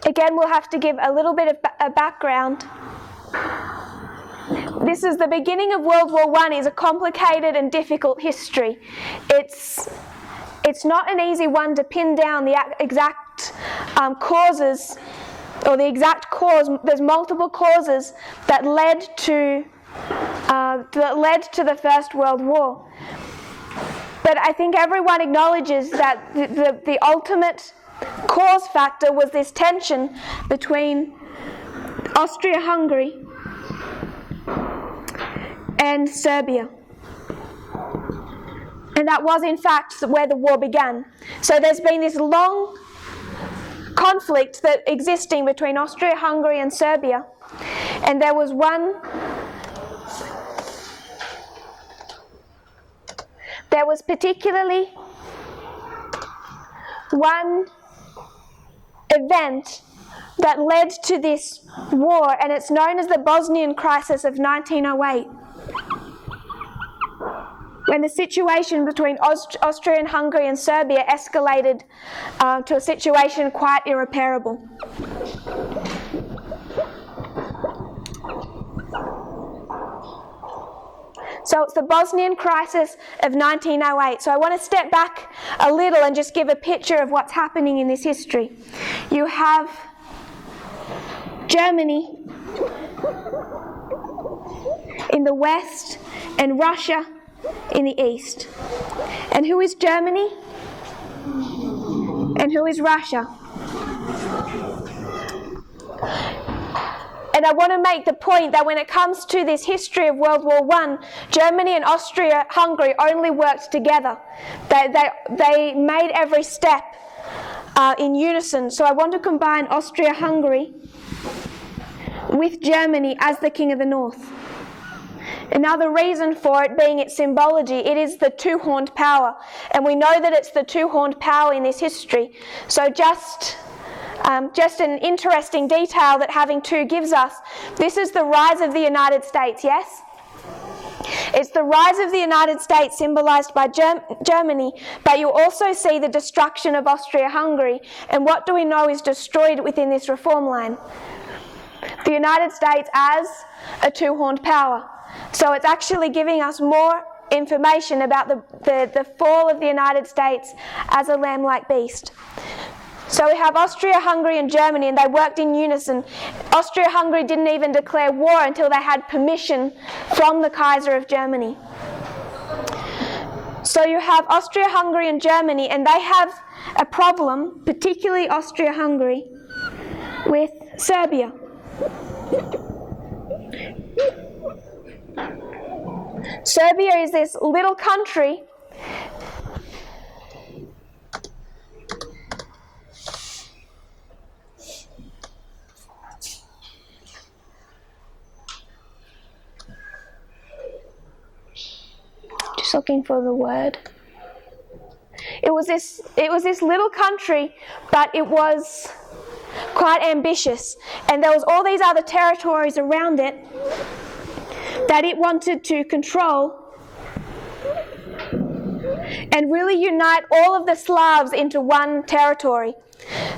Again, we'll have to give a little bit of a background. This is the beginning of World War I. Is a complicated and difficult history. It's not an easy one to pin down the exact causes, or the exact cause. There's multiple causes that led to the First World War. But I think everyone acknowledges that the ultimate cause factor was this tension between Austria-Hungary and Serbia. And that was in fact where the war began. So there's been this long conflict that existing between Austria-Hungary and Serbia. And there was particularly one event that led to this war, and it's known as the Bosnian Crisis of 1908, when the situation between Austria and Hungary and Serbia escalated to a situation quite irreparable. So it's the Bosnian Crisis of 1908. So I want to step back a little and just give a picture of what's happening in this history. You have Germany in the west and Russia in the east. And who is Germany? And who is Russia? And I want to make the point that when it comes to this history of World War I, Germany and Austria-Hungary only worked together. They made every step in unison. So I want to combine Austria-Hungary with Germany as the King of the North. And now the reason for it being its symbology, it is the two-horned power. And we know that it's the two-horned power in this history. So just an interesting detail that having two gives us. This is the rise of the United States, yes? It's the rise of the United States symbolized by Germany, but you also see the destruction of Austria-Hungary. And what do we know is destroyed within this reform line? The United States as a two-horned power. So it's actually giving us more information about the fall of the United States as a lamb-like beast. So we have Austria-Hungary and Germany, and they worked in unison. Austria-Hungary didn't even declare war until they had permission from the Kaiser of Germany. So you have Austria-Hungary and Germany, and they have a problem, particularly Austria-Hungary, with Serbia. Serbia is this little country just looking for the word. It was this little country, but it was quite ambitious, and there was all these other territories around it that it wanted to control and really unite all of the Slavs into one territory.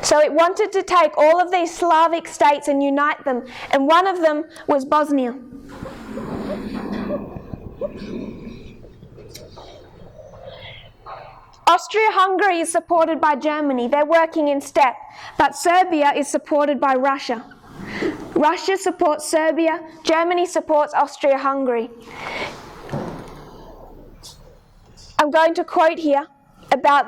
So it wanted to take all of these Slavic states and unite them, and one of them was Bosnia. Austria-Hungary is supported by Germany. They're working in step. But Serbia is supported by Russia. Russia supports Serbia. Germany supports Austria-Hungary. I'm going to quote here about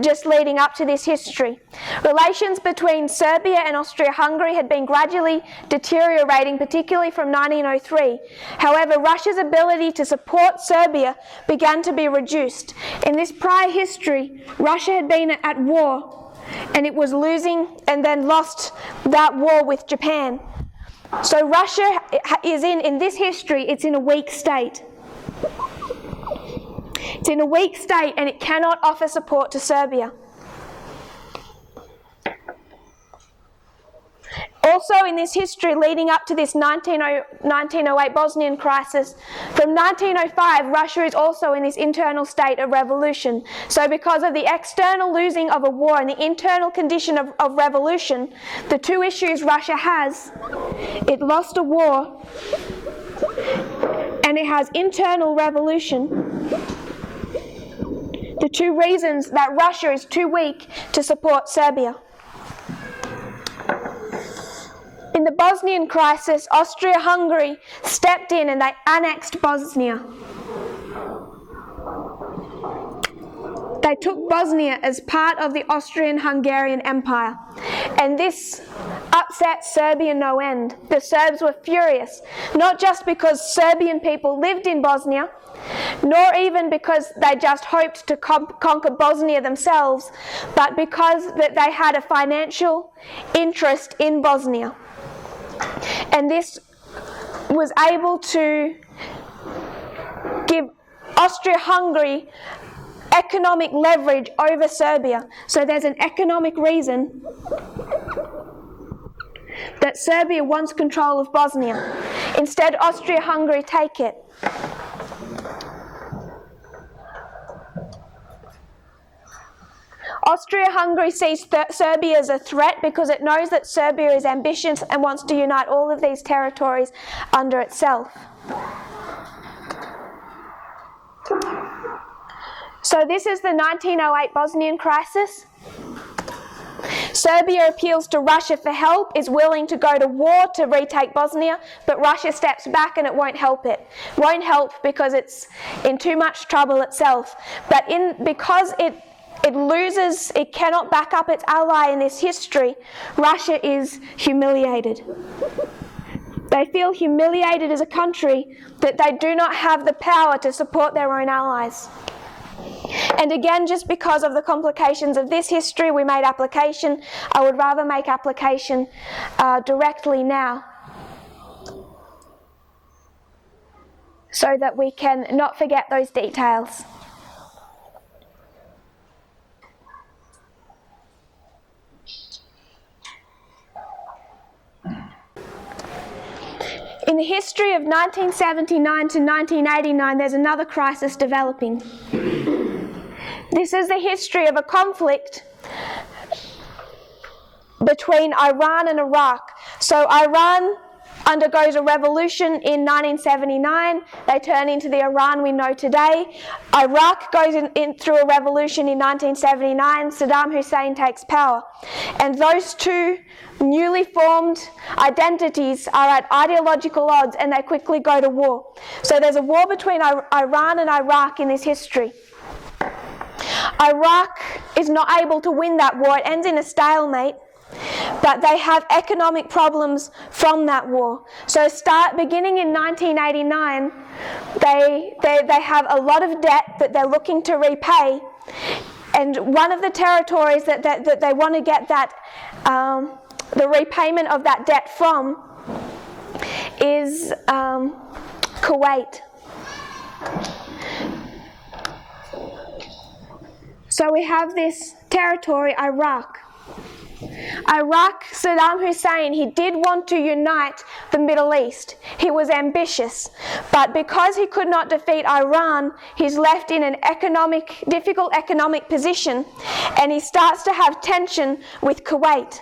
just leading up to this history. Relations between Serbia and Austria-Hungary had been gradually deteriorating, particularly from 1903. However, Russia's ability to support Serbia began to be reduced. In this prior history, Russia had been at war, and it was losing and then lost that war with Japan. So Russia is in this history, it's in a weak state. It's in a weak state and it cannot offer support to Serbia. Also in this history leading up to this 1908 Bosnian crisis, from 1905 Russia is also in this internal state of revolution. So because of the external losing of a war and the internal condition of revolution, the two issues Russia has, it lost a war and it has internal revolution. The two reasons that Russia is too weak to support Serbia. In the Bosnian crisis, Austria-Hungary stepped in and they annexed Bosnia. They took Bosnia as part of the Austrian-Hungarian Empire, and this upset Serbia no end. The Serbs were furious, not just because Serbian people lived in Bosnia, nor even because they just hoped to conquer Bosnia themselves, but because that they had a financial interest in Bosnia. And this was able to give Austria-Hungary economic leverage over Serbia. So there's an economic reason that Serbia wants control of Bosnia. Instead, Austria-Hungary take it. Austria-Hungary sees Serbia as a threat because it knows that Serbia is ambitious and wants to unite all of these territories under itself. So this is the 1908 Bosnian crisis. Serbia appeals to Russia for help, is willing to go to war to retake Bosnia, but Russia steps back and it won't help it. Won't help because it's in too much trouble itself. But because it loses, it cannot back up its ally in this history, Russia is humiliated. They feel humiliated as a country that they do not have the power to support their own allies. And again, just because of the complications of this history, we made application. I would rather make application directly now, so that we can not forget those details. In the history of 1979 to 1989, there's another crisis developing. This is the history of a conflict between Iran and Iraq. So Iran undergoes a revolution in 1979. They turn into the Iran we know today. Iraq goes through a revolution in 1979. Saddam Hussein takes power. And those two newly formed identities are at ideological odds and they quickly go to war. So there's a war between Iran and Iraq in this history. Iraq is not able to win that war. It ends in a stalemate. But they have economic problems from that war. So beginning in 1989, they have a lot of debt that they're looking to repay. And one of the territories that they want to get that the repayment of that debt from is Kuwait. So we have this territory, Iraq. Iraq, Saddam Hussein, he did want to unite the Middle East. He was ambitious. But because he could not defeat Iran, he's left in an difficult economic position, and he starts to have tension with Kuwait.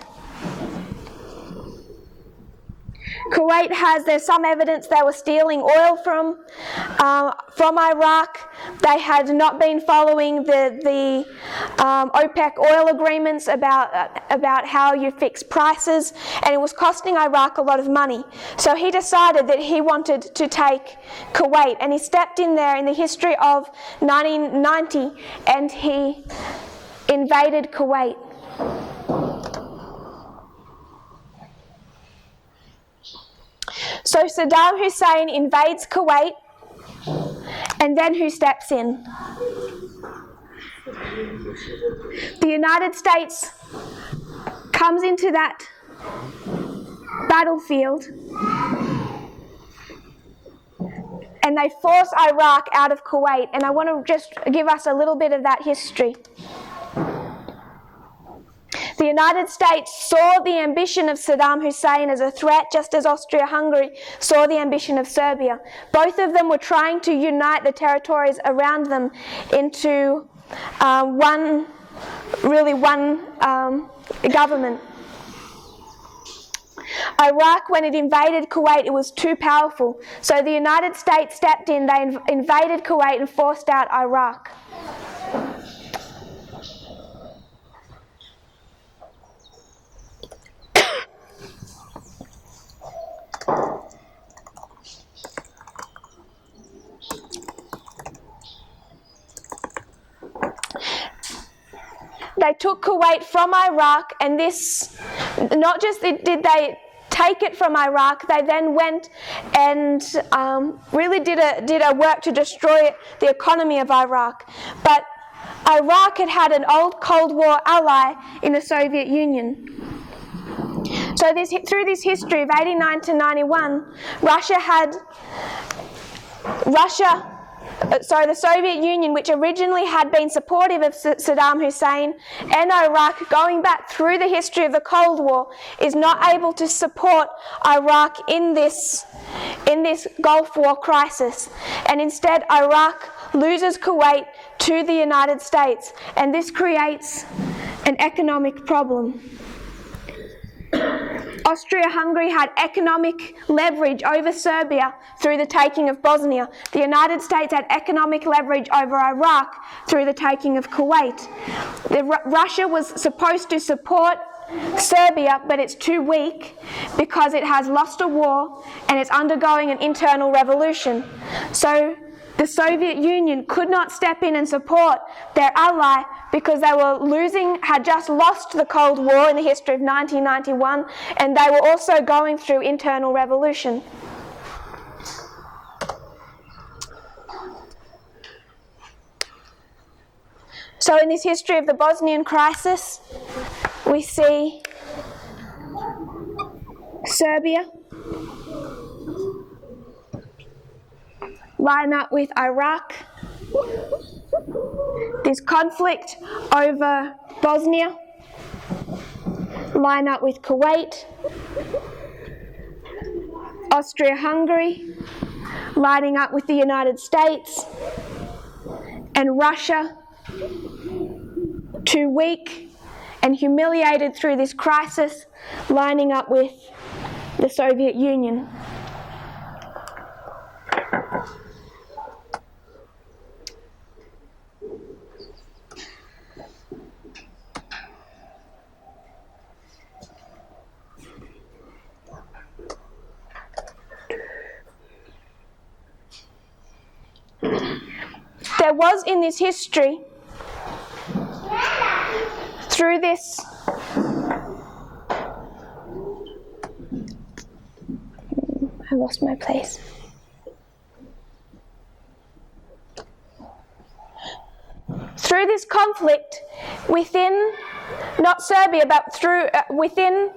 Kuwait there's some evidence they were stealing oil from Iraq. They had not been following the OPEC oil agreements about how you fix prices, and it was costing Iraq a lot of money. So he decided that he wanted to take Kuwait, and he stepped in there in the history of 1990, and he invaded Kuwait. So Saddam Hussein invades Kuwait, and then who steps in? The United States comes into that battlefield, and they force Iraq out of Kuwait. And I want to just give us a little bit of that history. The United States saw the ambition of Saddam Hussein as a threat, just as Austria-Hungary saw the ambition of Serbia. Both of them were trying to unite the territories around them into one government. Iraq, when it invaded Kuwait, it was too powerful. So the United States stepped in, they invaded Kuwait and forced out Iraq. They took Kuwait from Iraq, and this, not just did they take it from Iraq, they then went and really did a work to destroy the economy of Iraq. But Iraq had an old Cold War ally in the Soviet Union. So through this history of 89 to 91, the Soviet Union, which originally had been supportive of Saddam Hussein and Iraq, going back through the history of the Cold War, is not able to support Iraq in this Gulf War crisis. And instead, Iraq loses Kuwait to the United States, and this creates an economic problem. Austria-Hungary had economic leverage over Serbia through the taking of Bosnia. The United States had economic leverage over Iraq through the taking of Kuwait. Russia was supposed to support Serbia, but it's too weak because it has lost a war and it's undergoing an internal revolution. So the Soviet Union could not step in and support their ally because they had just lost the Cold War in the history of 1991, and they were also going through internal revolution. So in this history of the Bosnian crisis, we see Serbia line up with Iraq. This conflict over Bosnia line up with Kuwait. Austria-Hungary lining up with the United States. And Russia, too weak and humiliated through this crisis, lining up with the Soviet Union. There was in this history, through this I lost my place. Through this conflict within, not Serbia, but within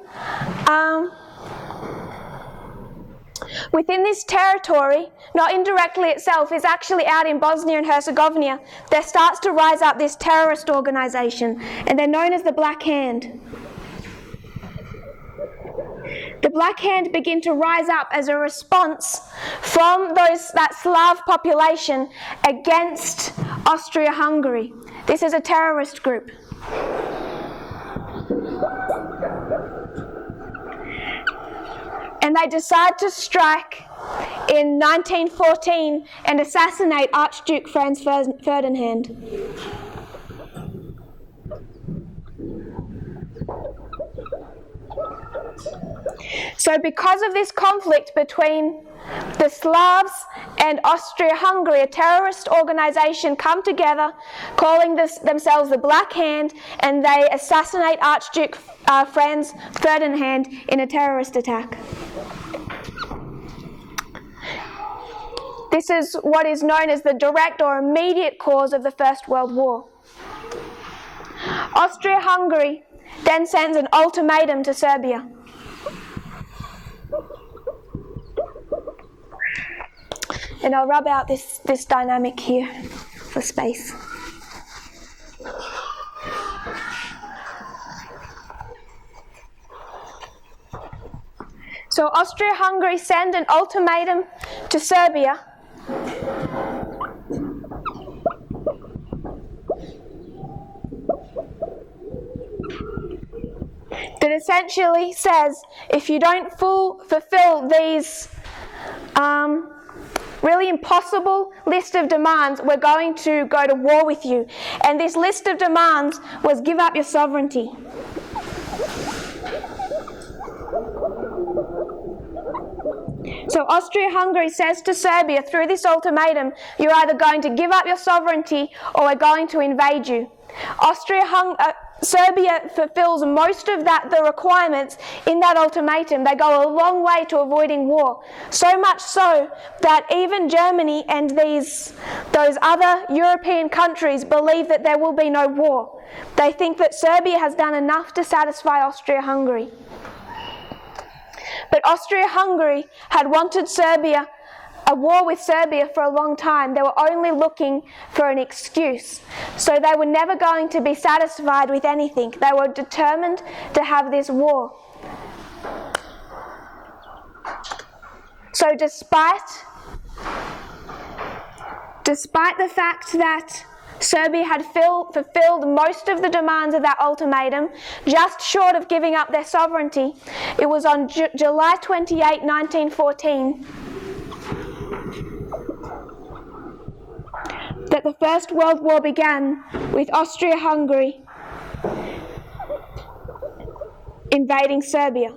this territory, not indirectly itself, is actually out in Bosnia and Herzegovina, there starts to rise up this terrorist organisation, and they're known as the Black Hand. The Black Hand begin to rise up as a response from that Slav population against Austria-Hungary. This is a terrorist group. and they decide to strike in 1914 and assassinate Archduke Franz Ferdinand. So because of this conflict between the Slavs and Austria-Hungary, a terrorist organisation come together, calling themselves the Black Hand, and they assassinate Archduke Franz Ferdinand in a terrorist attack. This is what is known as the direct or immediate cause of the First World War. Austria-Hungary then sends an ultimatum to Serbia. And I'll rub out this dynamic here for space. So Austria-Hungary send an ultimatum to Serbia that essentially says, if you don't fulfill these really impossible list of demands, we're going to go to war with you. And this list of demands was give up your sovereignty. So Austria-Hungary says to Serbia through this ultimatum, you're either going to give up your sovereignty or we're going to invade you. Serbia fulfills most of the requirements in that ultimatum. They go a long way to avoiding war. So much so that even Germany and those other European countries believe that there will be no war. They think that Serbia has done enough to satisfy Austria-Hungary. But Austria-Hungary had wanted a war with Serbia for a long time. They were only looking for an excuse. So they were never going to be satisfied with anything. They were determined to have this war. So despite the fact that Serbia had fulfilled most of the demands of that ultimatum, just short of giving up their sovereignty, it was on July 28, 1914, that the First World War began, with Austria-Hungary invading Serbia.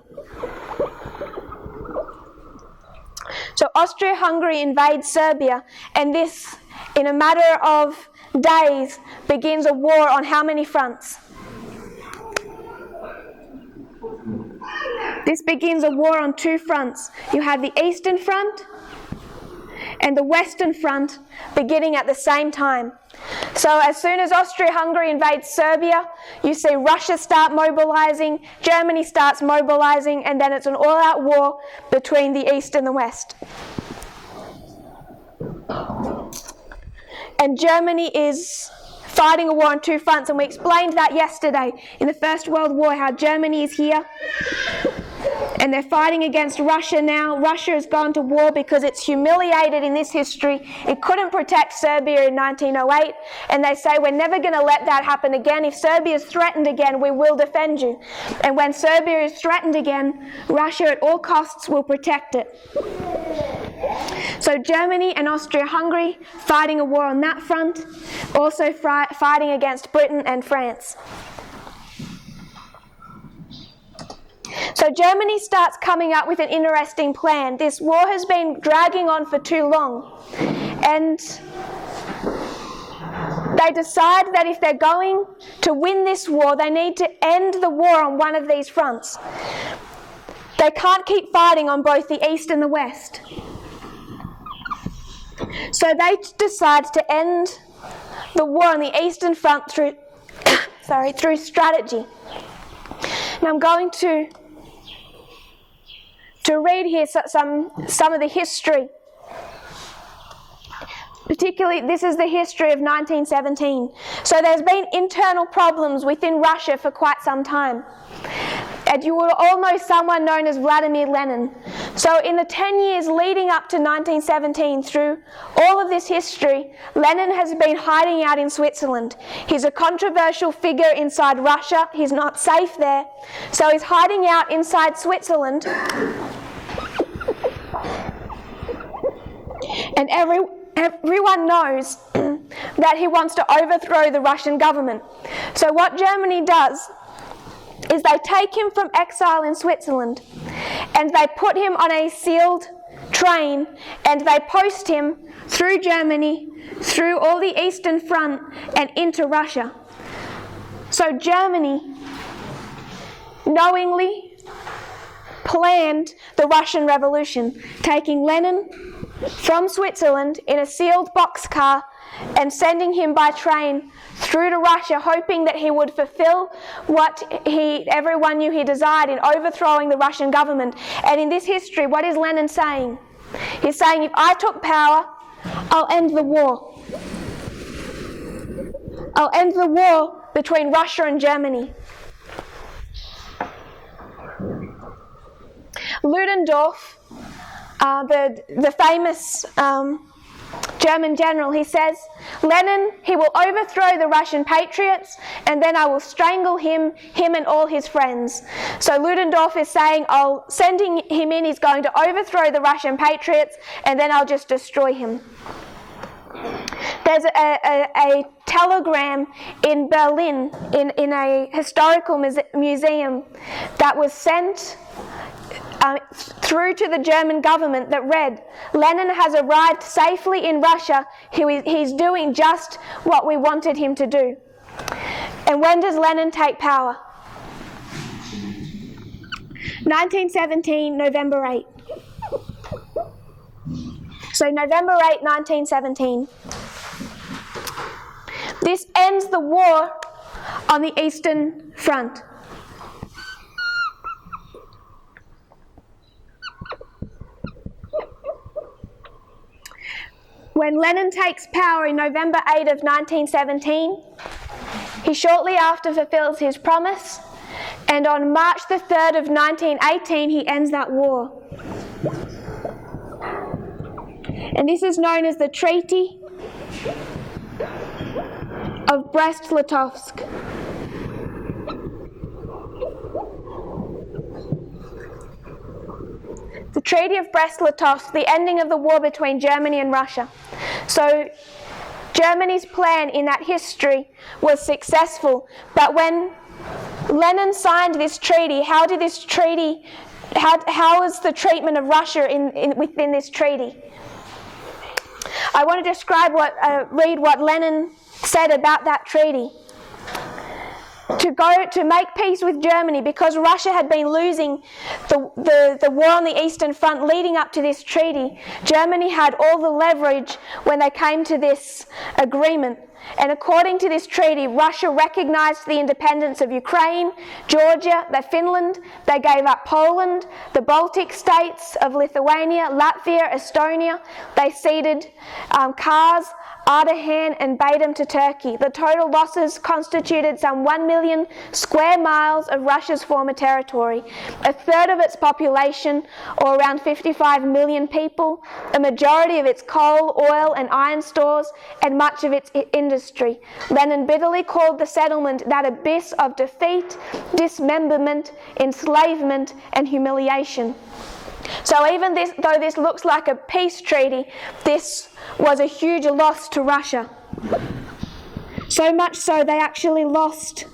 So Austria-Hungary invades Serbia, and this, in a matter of days, begins a war on how many fronts? This begins a war on two fronts. You have the Eastern Front and the Western Front beginning at the same time. So as soon as Austria-Hungary invades Serbia, you see Russia start mobilizing, Germany starts mobilizing, and then it's an all-out war between the East and the West. And Germany is fighting a war on two fronts, and we explained that yesterday in the First World War, how Germany is here and they're fighting against Russia now. Russia has gone to war because it's humiliated in this history. It couldn't protect Serbia in 1908, and they say, we're never going to let that happen again. If Serbia is threatened again, we will defend you. And when Serbia is threatened again, Russia at all costs will protect it. So Germany and Austria-Hungary fighting a war on that front, also fighting against Britain and France. So Germany starts coming up with an interesting plan. This war has been dragging on for too long, and they decide that if they're going to win this war, they need to end the war on one of these fronts. They can't keep fighting on both the East and the West. So they decide to end the war on the Eastern Front through strategy. Now I'm going to read here some of the history. Particularly, this is the history of 1917. So there's been internal problems within Russia for quite some time. And you will all know someone known as Vladimir Lenin. So in the 10 years leading up to 1917, through all of this history, Lenin has been hiding out in Switzerland. He's a controversial figure inside Russia. He's not safe there. So he's hiding out inside Switzerland. And everyone knows that he wants to overthrow the Russian government. So what Germany does is they take him from exile in Switzerland and they put him on a sealed train and they post him through Germany, through all the Eastern Front and into Russia. So Germany knowingly planned the Russian Revolution, taking Lenin from Switzerland in a sealed boxcar and sending him by train through to Russia, hoping that he would fulfill what everyone knew he desired in overthrowing the Russian government. And in this history, what is Lenin saying? He's saying, if I took power, I'll end the war. I'll end the war between Russia and Germany. Ludendorff, the famous German general, he says, Lenin, he will overthrow the Russian patriots and then I will strangle him and all his friends. So Ludendorff is saying, sending him in, he's going to overthrow the Russian patriots and then I'll just destroy him. There's a telegram in Berlin, in a historical museum, that was sent through to the German government that read, Lenin has arrived safely in Russia. He's doing just what we wanted him to do. And when does Lenin take power? 1917, November 8. So November 8, 1917. This ends the war on the Eastern Front. When Lenin takes power in November 8 of 1917, he shortly after fulfills his promise, and on March the 3rd of 1918 he ends that war. And this is known as the Treaty of Brest-Litovsk. The Treaty of Brest-Litovsk, the ending of the war between Germany and Russia. So Germany's plan in that history was successful, but when Lenin signed this treaty, how was the treatment of Russia within this treaty? I want to read what Lenin said about that treaty. To make peace with Germany, because Russia had been losing the war on the Eastern Front leading up to this treaty, Germany had all the leverage when they came to this agreement. And according to this treaty, Russia recognized the independence of Ukraine, Georgia, Finland. They gave up Poland, the Baltic states of Lithuania, Latvia, Estonia. They ceded Kars, Ardahan and Batum to Turkey. The total losses constituted some 1 million square miles of Russia's former territory, a third of its population, or around 55 million people, a majority of its coal, oil and iron stores, and much of its industry. Lenin bitterly called the settlement that abyss of defeat, dismemberment, enslavement and humiliation. So even though this looks like a peace treaty, this was a huge loss to Russia. So much so they actually lost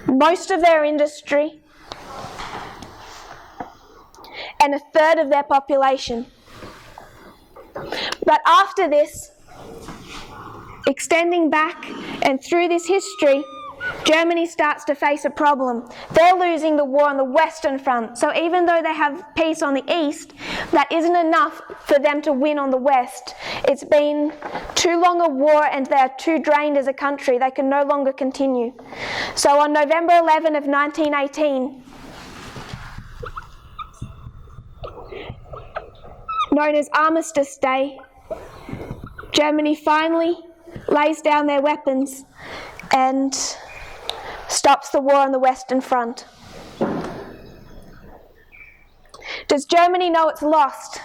most of their industry and a third of their population. But after this, extending back and through this history, Germany starts to face a problem. They're losing the war on the Western Front. So even though they have peace on the East, that isn't enough for them to win on the West. It's been too long a war and they are too drained as a country. They can no longer continue. So on November 11 of 1918, known as Armistice Day, Germany finally lays down their weapons and stops the war on the Western Front. Does Germany know it's lost?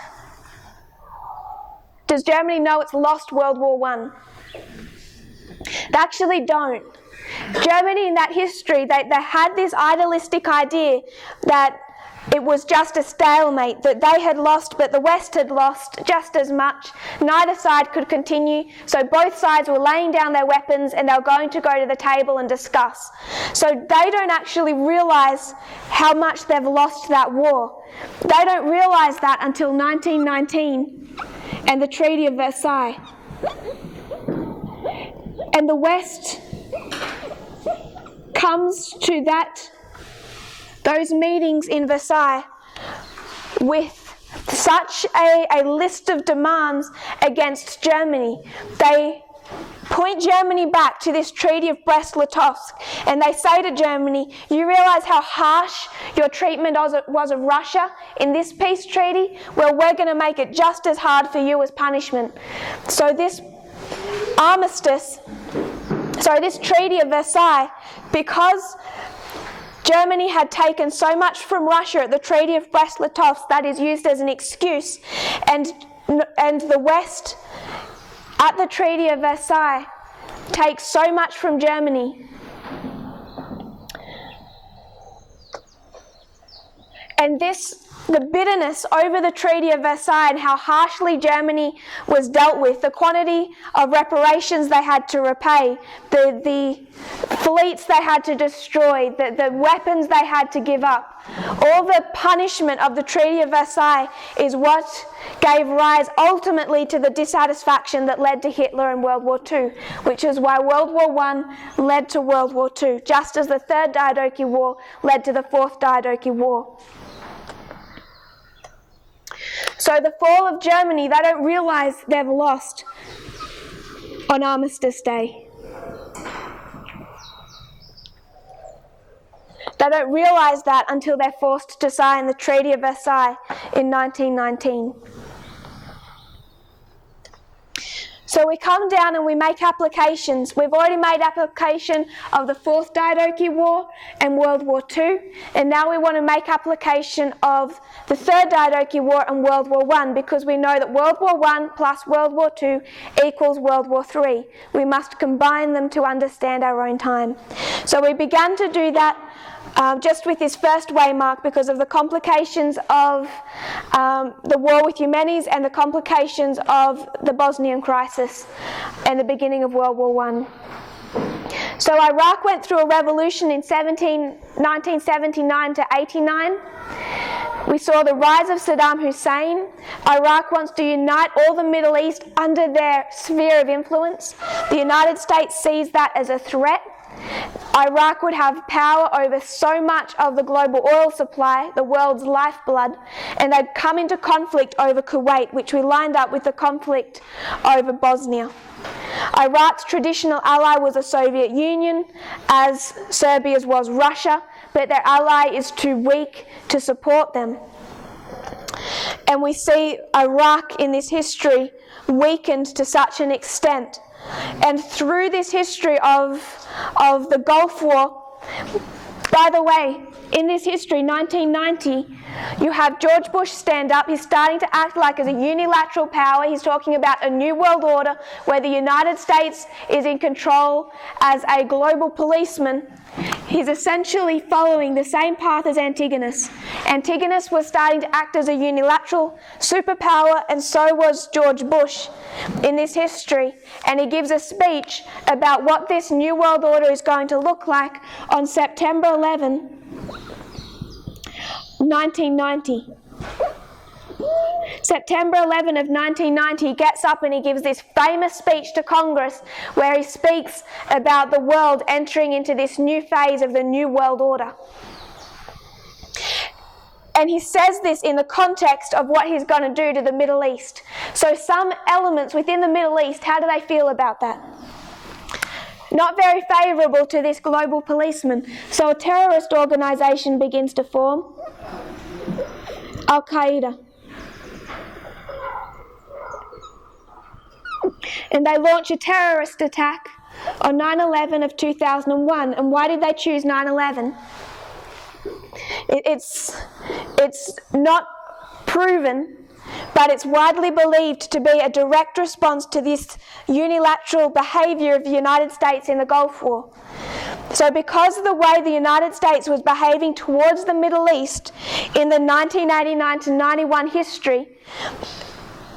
Does Germany know it's lost World War I? They actually don't. Germany in that history, they had this idealistic idea that it was just a stalemate, that they had lost but the West had lost just as much. Neither side could continue, so both sides were laying down their weapons and they were going to go to the table and discuss. So they don't actually realise how much they've lost that war. They don't realise that until 1919 and the Treaty of Versailles. And the West comes to those meetings in Versailles with such a list of demands against Germany. They point Germany back to this Treaty of Brest-Litovsk, and they say to Germany, you realise how harsh your treatment was of Russia in this peace treaty? Well, we're going to make it just as hard for you as punishment. So this this Treaty of Versailles, because Germany had taken so much from Russia at the Treaty of Brest-Litovsk, that is used as an excuse, and the West at the Treaty of Versailles takes so much from Germany. And the bitterness over the Treaty of Versailles and how harshly Germany was dealt with, the quantity of reparations they had to repay, the fleets they had to destroy, the weapons they had to give up, all the punishment of the Treaty of Versailles is what gave rise ultimately to the dissatisfaction that led to Hitler in World War II, which is why World War I led to World War II, just as the Third Diadochi War led to the Fourth Diadochi War. So the fall of Germany, they don't realise they've lost on Armistice Day. They don't realise that until they're forced to sign the Treaty of Versailles in 1919. So we come down and we make applications. We've already made application of the Fourth Diadochi War and World War II, and now we want to make application of the Third Diadochi War and World War I, because we know that World War I plus World War II equals World War III. We must combine them to understand our own time. So we began to do that just with this first waymark because of the complications of the war with Yemenis and the complications of the Bosnian crisis and the beginning of World War I. So Iraq went through a revolution in 1979 to 89. We saw the rise of Saddam Hussein. Iraq wants to unite all the Middle East under their sphere of influence. The United States sees that as a threat. Iraq would have power over so much of the global oil supply, the world's lifeblood, and they'd come into conflict over Kuwait, which we lined up with the conflict over Bosnia. Iraq's traditional ally was the Soviet Union, as Serbia's was Russia, but their ally is too weak to support them. And we see Iraq in this history weakened to such an extent. And through this history of the Gulf War, by the way, in this history, 1990, you have George Bush stand up. He's starting to act like as a unilateral power. He's talking about a new world order where the United States is in control as a global policeman. He's essentially following the same path as Antigonus. Antigonus was starting to act as a unilateral superpower, and so was George Bush in this history. And he gives a speech about what this new world order is going to look like on September 11, 1990. September 11 of 1990, he gets up and he gives this famous speech to Congress where he speaks about the world entering into this new phase of the new world order. And he says this in the context of what he's going to do to the Middle East. So some elements within the Middle East, how do they feel about that? Not very favourable to this global policeman. So a terrorist organisation begins to form, Al-Qaeda. And they launch a terrorist attack on 9/11 of 2001. And why did they choose 9/11? It's not proven, but it's widely believed to be a direct response to this unilateral behaviour of the United States in the Gulf War. So because of the way the United States was behaving towards the Middle East in the 1989 to 91 history,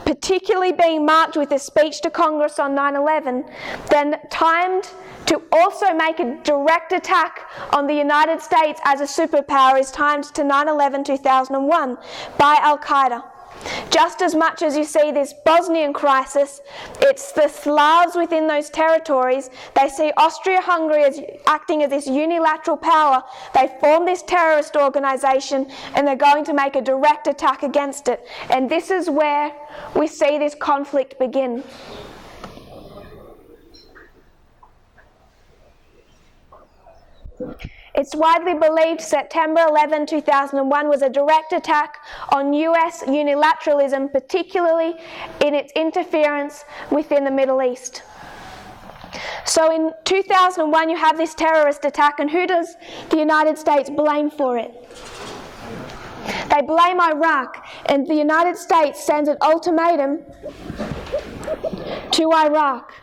particularly being marked with a speech to Congress on 9/11, then timed to also make a direct attack on the United States as a superpower is timed to 9/11/2001 by Al-Qaeda. Just as much as you see this Bosnian crisis, it's the Slavs within those territories. They see Austria-Hungary as acting as this unilateral power. They form this terrorist organisation and they're going to make a direct attack against it. And this is where we see this conflict begin. It's widely believed September 11, 2001 was a direct attack on US unilateralism, particularly in its interference within the Middle East. So in 2001 you have this terrorist attack, and who does the United States blame for it? They blame Iraq, and the United States sends an ultimatum to Iraq.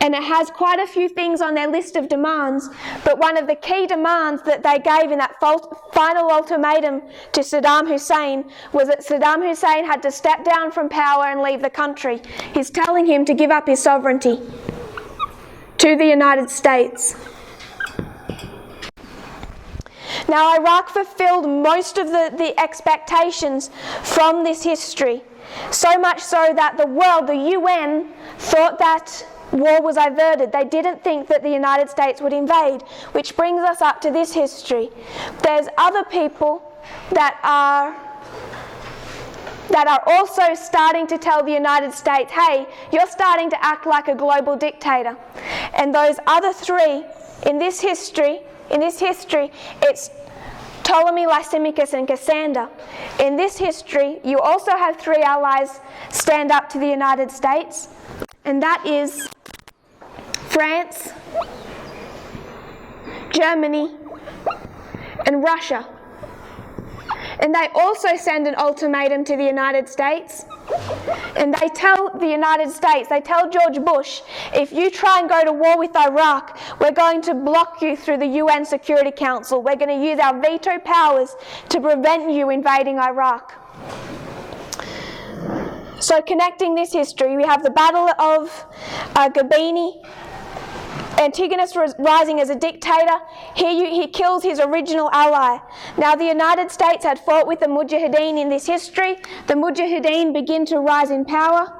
And it has quite a few things on their list of demands, but one of the key demands that they gave in that final ultimatum to Saddam Hussein was that Saddam Hussein had to step down from power and leave the country. He's telling him to give up his sovereignty to the United States. Now, Iraq fulfilled most of the expectations from this history, so much so that the world, the UN, thought that war was averted. They didn't think that the United States would invade, which brings us up to this history. There's other people that are also starting to tell the United States, hey, you're starting to act like a global dictator. And those other three in this history, it's Ptolemy, Lysimachus, and Cassander. In this history, you also have three allies stand up to the United States, and that is France, Germany, and Russia. And they also send an ultimatum to the United States. And they tell the United States, they tell George Bush, if you try and go to war with Iraq, we're going to block you through the UN Security Council. We're going to use our veto powers to prevent you invading Iraq. So connecting this history, we have the Battle of Gabini. Antigonus rising as a dictator. He kills his original ally. Now the United States had fought with the Mujahideen in this history. The Mujahideen begin to rise in power.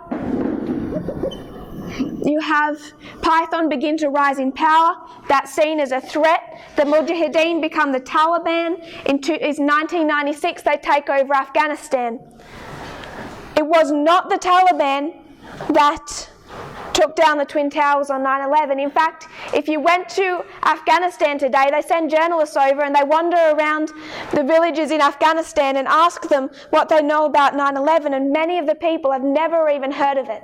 You have Python begin to rise in power. That's seen as a threat. The Mujahideen become the Taliban. In 1996 they take over Afghanistan. It was not the Taliban that took down the Twin Towers on 9/11. In fact, if you went to Afghanistan today, they send journalists over and they wander around the villages in Afghanistan and ask them what they know about 9/11, and many of the people have never even heard of it.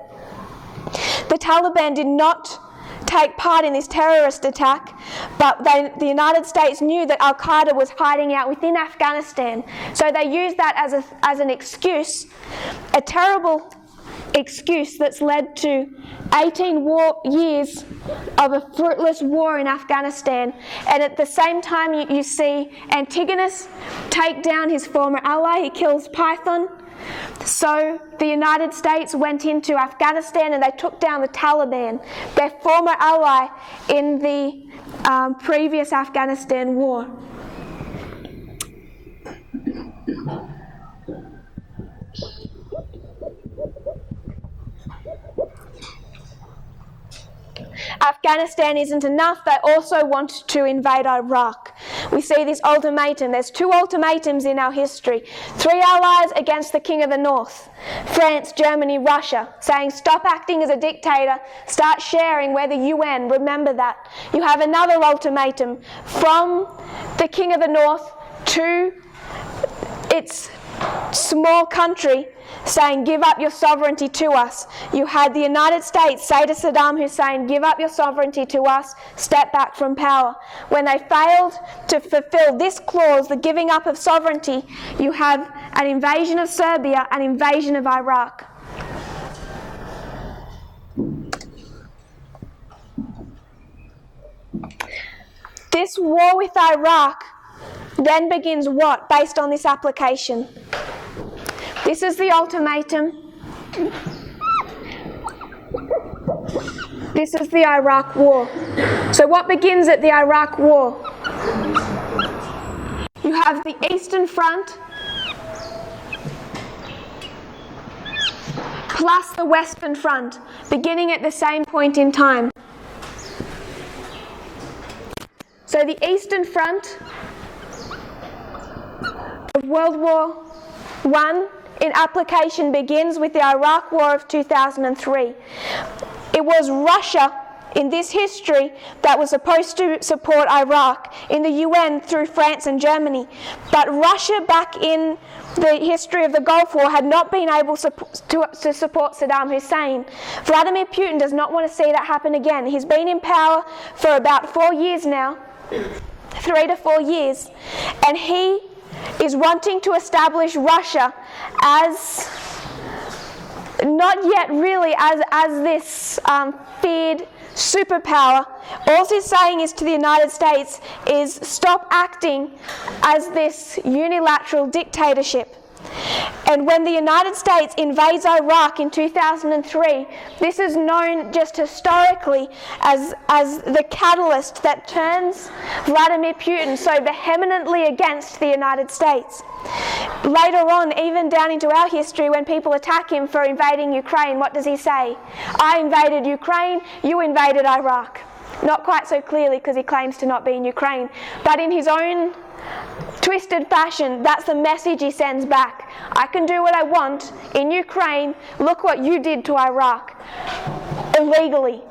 The Taliban did not take part in this terrorist attack, but the United States knew that Al-Qaeda was hiding out within Afghanistan, so they used that as an excuse, a terrible excuse that's led to 18 years of a fruitless war in Afghanistan. And at the same time you see Antigonus take down his former ally. He kills Python. So the United States went into Afghanistan and they took down the Taliban, their former ally in the previous Afghanistan war. Afghanistan isn't enough, they also want to invade Iraq. We see this ultimatum. There's two ultimatums in our history. Three allies against the King of the North. France, Germany, Russia, saying stop acting as a dictator, start sharing, we're the UN, remember that. You have another ultimatum from the King of the North to its small country, saying give up your sovereignty to us. You had the United States say to Saddam Hussein, give up your sovereignty to us, step back from power. When they failed to fulfill this clause, the giving up of sovereignty, you have an invasion of Serbia, an invasion of Iraq. This war with Iraq then begins what, based on this application? This is the ultimatum. This is the Iraq War. So what begins at the Iraq War? You have the Eastern Front plus the Western Front, beginning at the same point in time. So the Eastern Front of World War I in application begins with the Iraq War of 2003. It was Russia in this history that was supposed to support Iraq in the UN through France and Germany. But Russia, back in the history of the Gulf War, had not been able to support Saddam Hussein. Vladimir Putin does not want to see that happen again. He's been in power for about 4 years now, 3 to 4 years, and he is wanting to establish Russia as, not yet really as this feared superpower. All he's saying is to the United States is stop acting as this unilateral dictatorship. And when the United States invades Iraq in 2003, this is known just historically as the catalyst that turns Vladimir Putin so vehemently against the United States. Later on, even down into our history, when people attack him for invading Ukraine, what does he say? I invaded Ukraine, you invaded Iraq. Not quite so clearly, because he claims to not be in Ukraine, but in his own twisted fashion, that's the message he sends back. I can do what I want in Ukraine. Look what you did to Iraq. Illegally.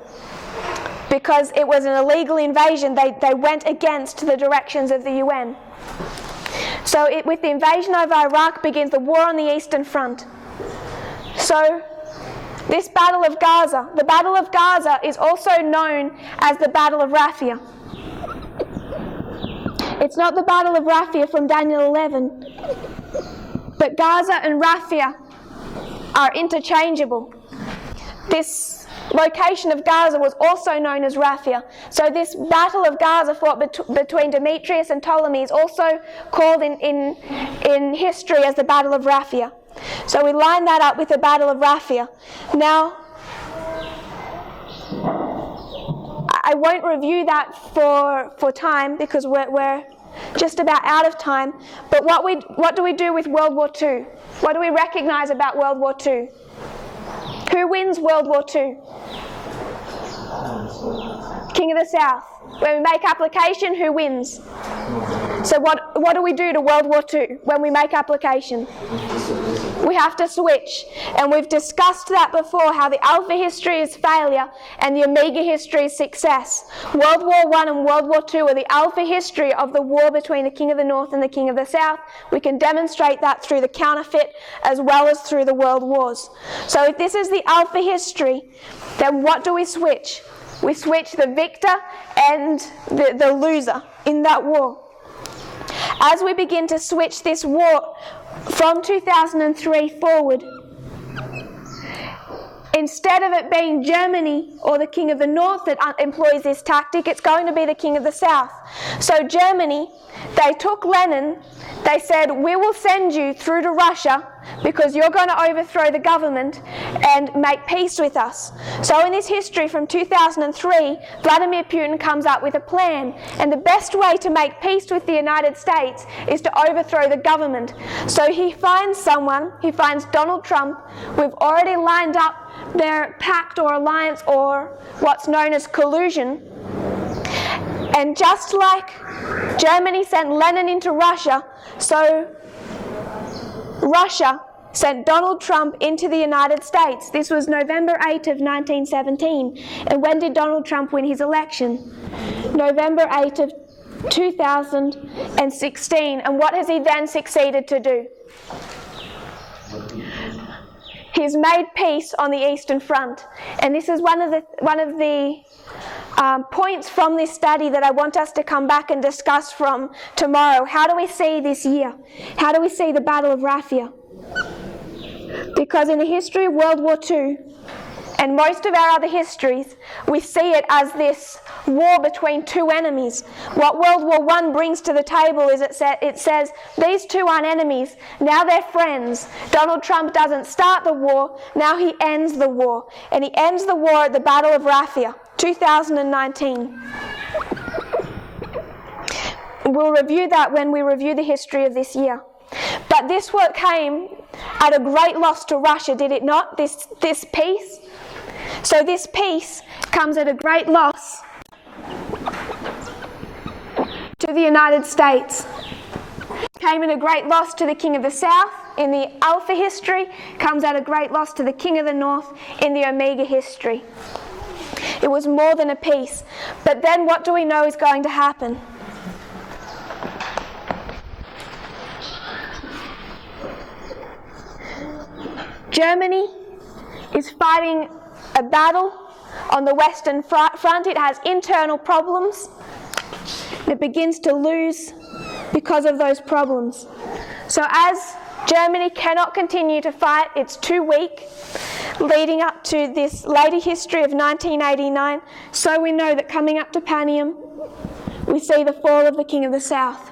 Because it was an illegal invasion, they went against the directions of the UN. So with the invasion of Iraq begins the war on the Eastern Front. So this Battle of Gaza, the Battle of Gaza is also known as the Battle of Rafah. It's not the Battle of Rafah from Daniel 11, but Gaza and Rafah are interchangeable. This location of Gaza was also known as Rafah. So this Battle of Gaza fought between Demetrius and Ptolemy is also called in history as the Battle of Rafah. So we line that up with the Battle of Rafah. Now, I won't review that for time because we're just about out of time. But what do we do with World War II? What do we recognise about World War II? Who wins World War II? King of the South. When we make application, who wins? So what do we do to World War II when we make application? We have to switch. And we've discussed that before, how the alpha history is failure and the omega history is success. World War I and World War II are the alpha history of the war between the King of the North and the King of the South. We can demonstrate that through the counterfeit as well as through the world wars. So if this is the alpha history, then what do we switch? We switch the victor and the loser in that war. As we begin to switch this war from 2003 forward, instead of it being Germany or the King of the North that employs this tactic, it's going to be the King of the South. So Germany, they took Lenin, they said, we will send you through to Russia because you're going to overthrow the government and make peace with us. So in this history from 2003, Vladimir Putin comes up with a plan. And the best way to make peace with the United States is to overthrow the government. So he finds someone, he finds Donald Trump. We've already lined up their pact or alliance or what's known as collusion. And just like Germany sent Lenin into Russia, so Russia sent Donald Trump into the United States. This was November 8th of 1917. And when did Donald Trump win his election? November 8th of 2016. And what has he then succeeded to do? He's made peace on the Eastern Front. And this is one of the points from this study that I want us to come back and discuss from tomorrow. How do we see this year? How do we see the Battle of Rafah? Because in the history of World War II, And most of our other histories, we see it as this war between two enemies. What World War I brings to the table is it says these two aren't enemies, now they're friends. Donald Trump doesn't start the war, now he ends the war. And he ends the war at the Battle of Raphia, 2019. We'll review that when we review the history of this year. But this work came at a great loss to Russia, did it not? This peace? So this peace comes at a great loss to the United States. Came at a great loss to the King of the South in the Alpha history, comes at a great loss to the King of the North in the Omega history. It was more than a peace. But then what do we know is going to happen? Germany is fighting a battle on the Western Front. It has internal problems. It begins to lose because of those problems. So as Germany cannot continue to fight, it's too weak, leading up to this later history of 1989, so we know that coming up to Panium, we see the fall of the King of the South.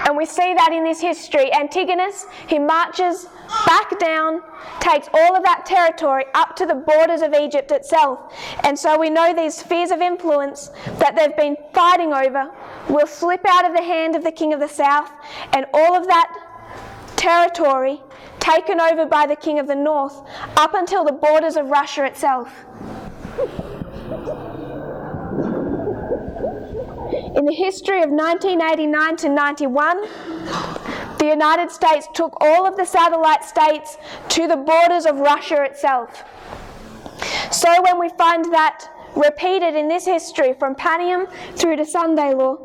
And we see that in this history. Antigonus, he marches back down, takes all of that territory up to the borders of Egypt itself. And so we know these spheres of influence that they've been fighting over will slip out of the hand of the King of the South, and all of that territory taken over by the King of the North up until the borders of Russia itself. In the history of 1989 to 91, the United States took all of the satellite states to the borders of Russia itself. So when we find that repeated in this history from Panium through to Sunday Law,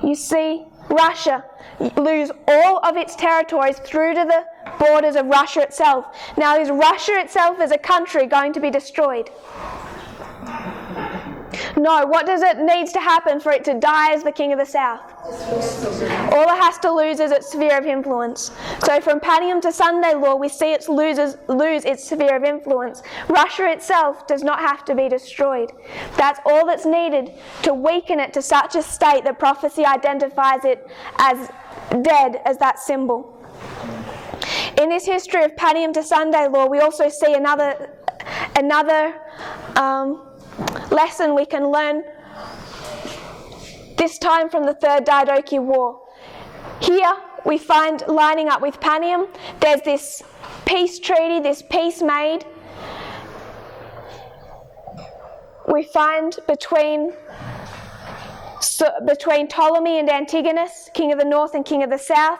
you see Russia lose all of its territories through to the borders of Russia itself. Now, is Russia itself as a country going to be destroyed? No. What does it needs to happen for it to die as the King of the South? All it has to lose is its sphere of influence. So from Panium to Sunday Law, we see it lose its sphere of influence. Russia itself does not have to be destroyed. That's all that's needed to weaken it to such a state that prophecy identifies it as dead as that symbol. In this history of Panium to Sunday Law, we also see another lesson we can learn, this time from the Third Diadochi War. Here we find, lining up with Panium, there's this peace treaty, this peace made. We find between Ptolemy and Antigonus, King of the North and King of the South,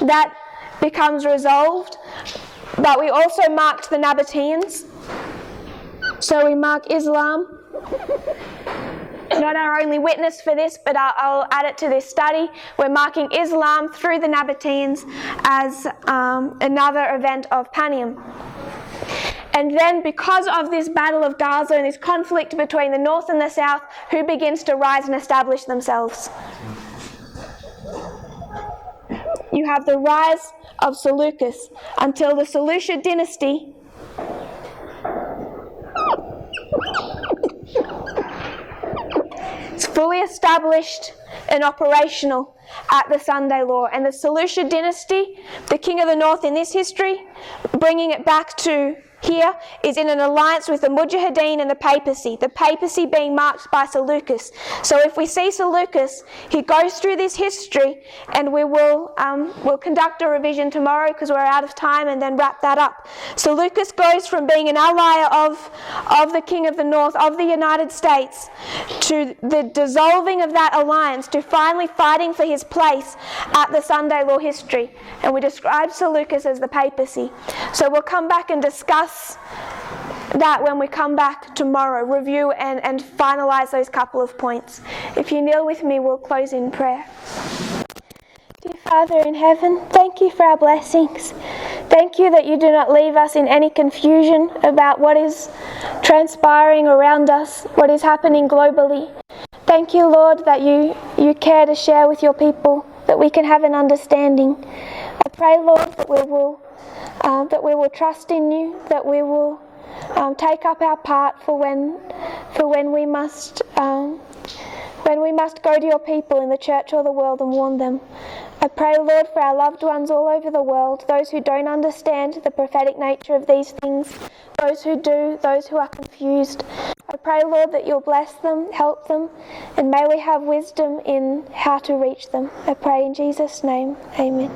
that becomes resolved. But we also marked the Nabateans. So we mark Islam, not our only witness for this, but I'll add it to this study. We're marking Islam through the Nabateans as another event of Panium. And then because of this Battle of Gaza and this conflict between the North and the South, who begins to rise and establish themselves? You have the rise of Seleucus until the Seleucid dynasty it's fully established and operational at the Sunday Law. And the Seleucid dynasty, the King of the North in this history, bringing it back to here, is in an alliance with the Mujahideen and the papacy being marked by Seleucus. So if we see Seleucus, he goes through this history, and we will we'll conduct a revision tomorrow because we're out of time, and then wrap that up. Seleucus goes from being an ally of the King of the North, of the United States, to the dissolving of that alliance, to finally fighting for his place at the Sunday Law history. And we describe Seleucus as the papacy. So we'll come back and discuss that when we come back tomorrow, review and finalise those couple of points. If you kneel with me, we'll close in prayer. Dear Father in heaven, thank you for our blessings. Thank you that you do not leave us in any confusion about what is transpiring around us, what is happening globally. Thank you, Lord, that you care to share with your people, that we can have an understanding. I pray, Lord, that we will that we will trust in you, that we will take up our part for when we must go to your people in the church or the world and warn them. I pray, Lord, for our loved ones all over the world, those who don't understand the prophetic nature of these things, those who do, those who are confused. I pray, Lord, that you'll bless them, help them, and may we have wisdom in how to reach them. I pray in Jesus' name, amen.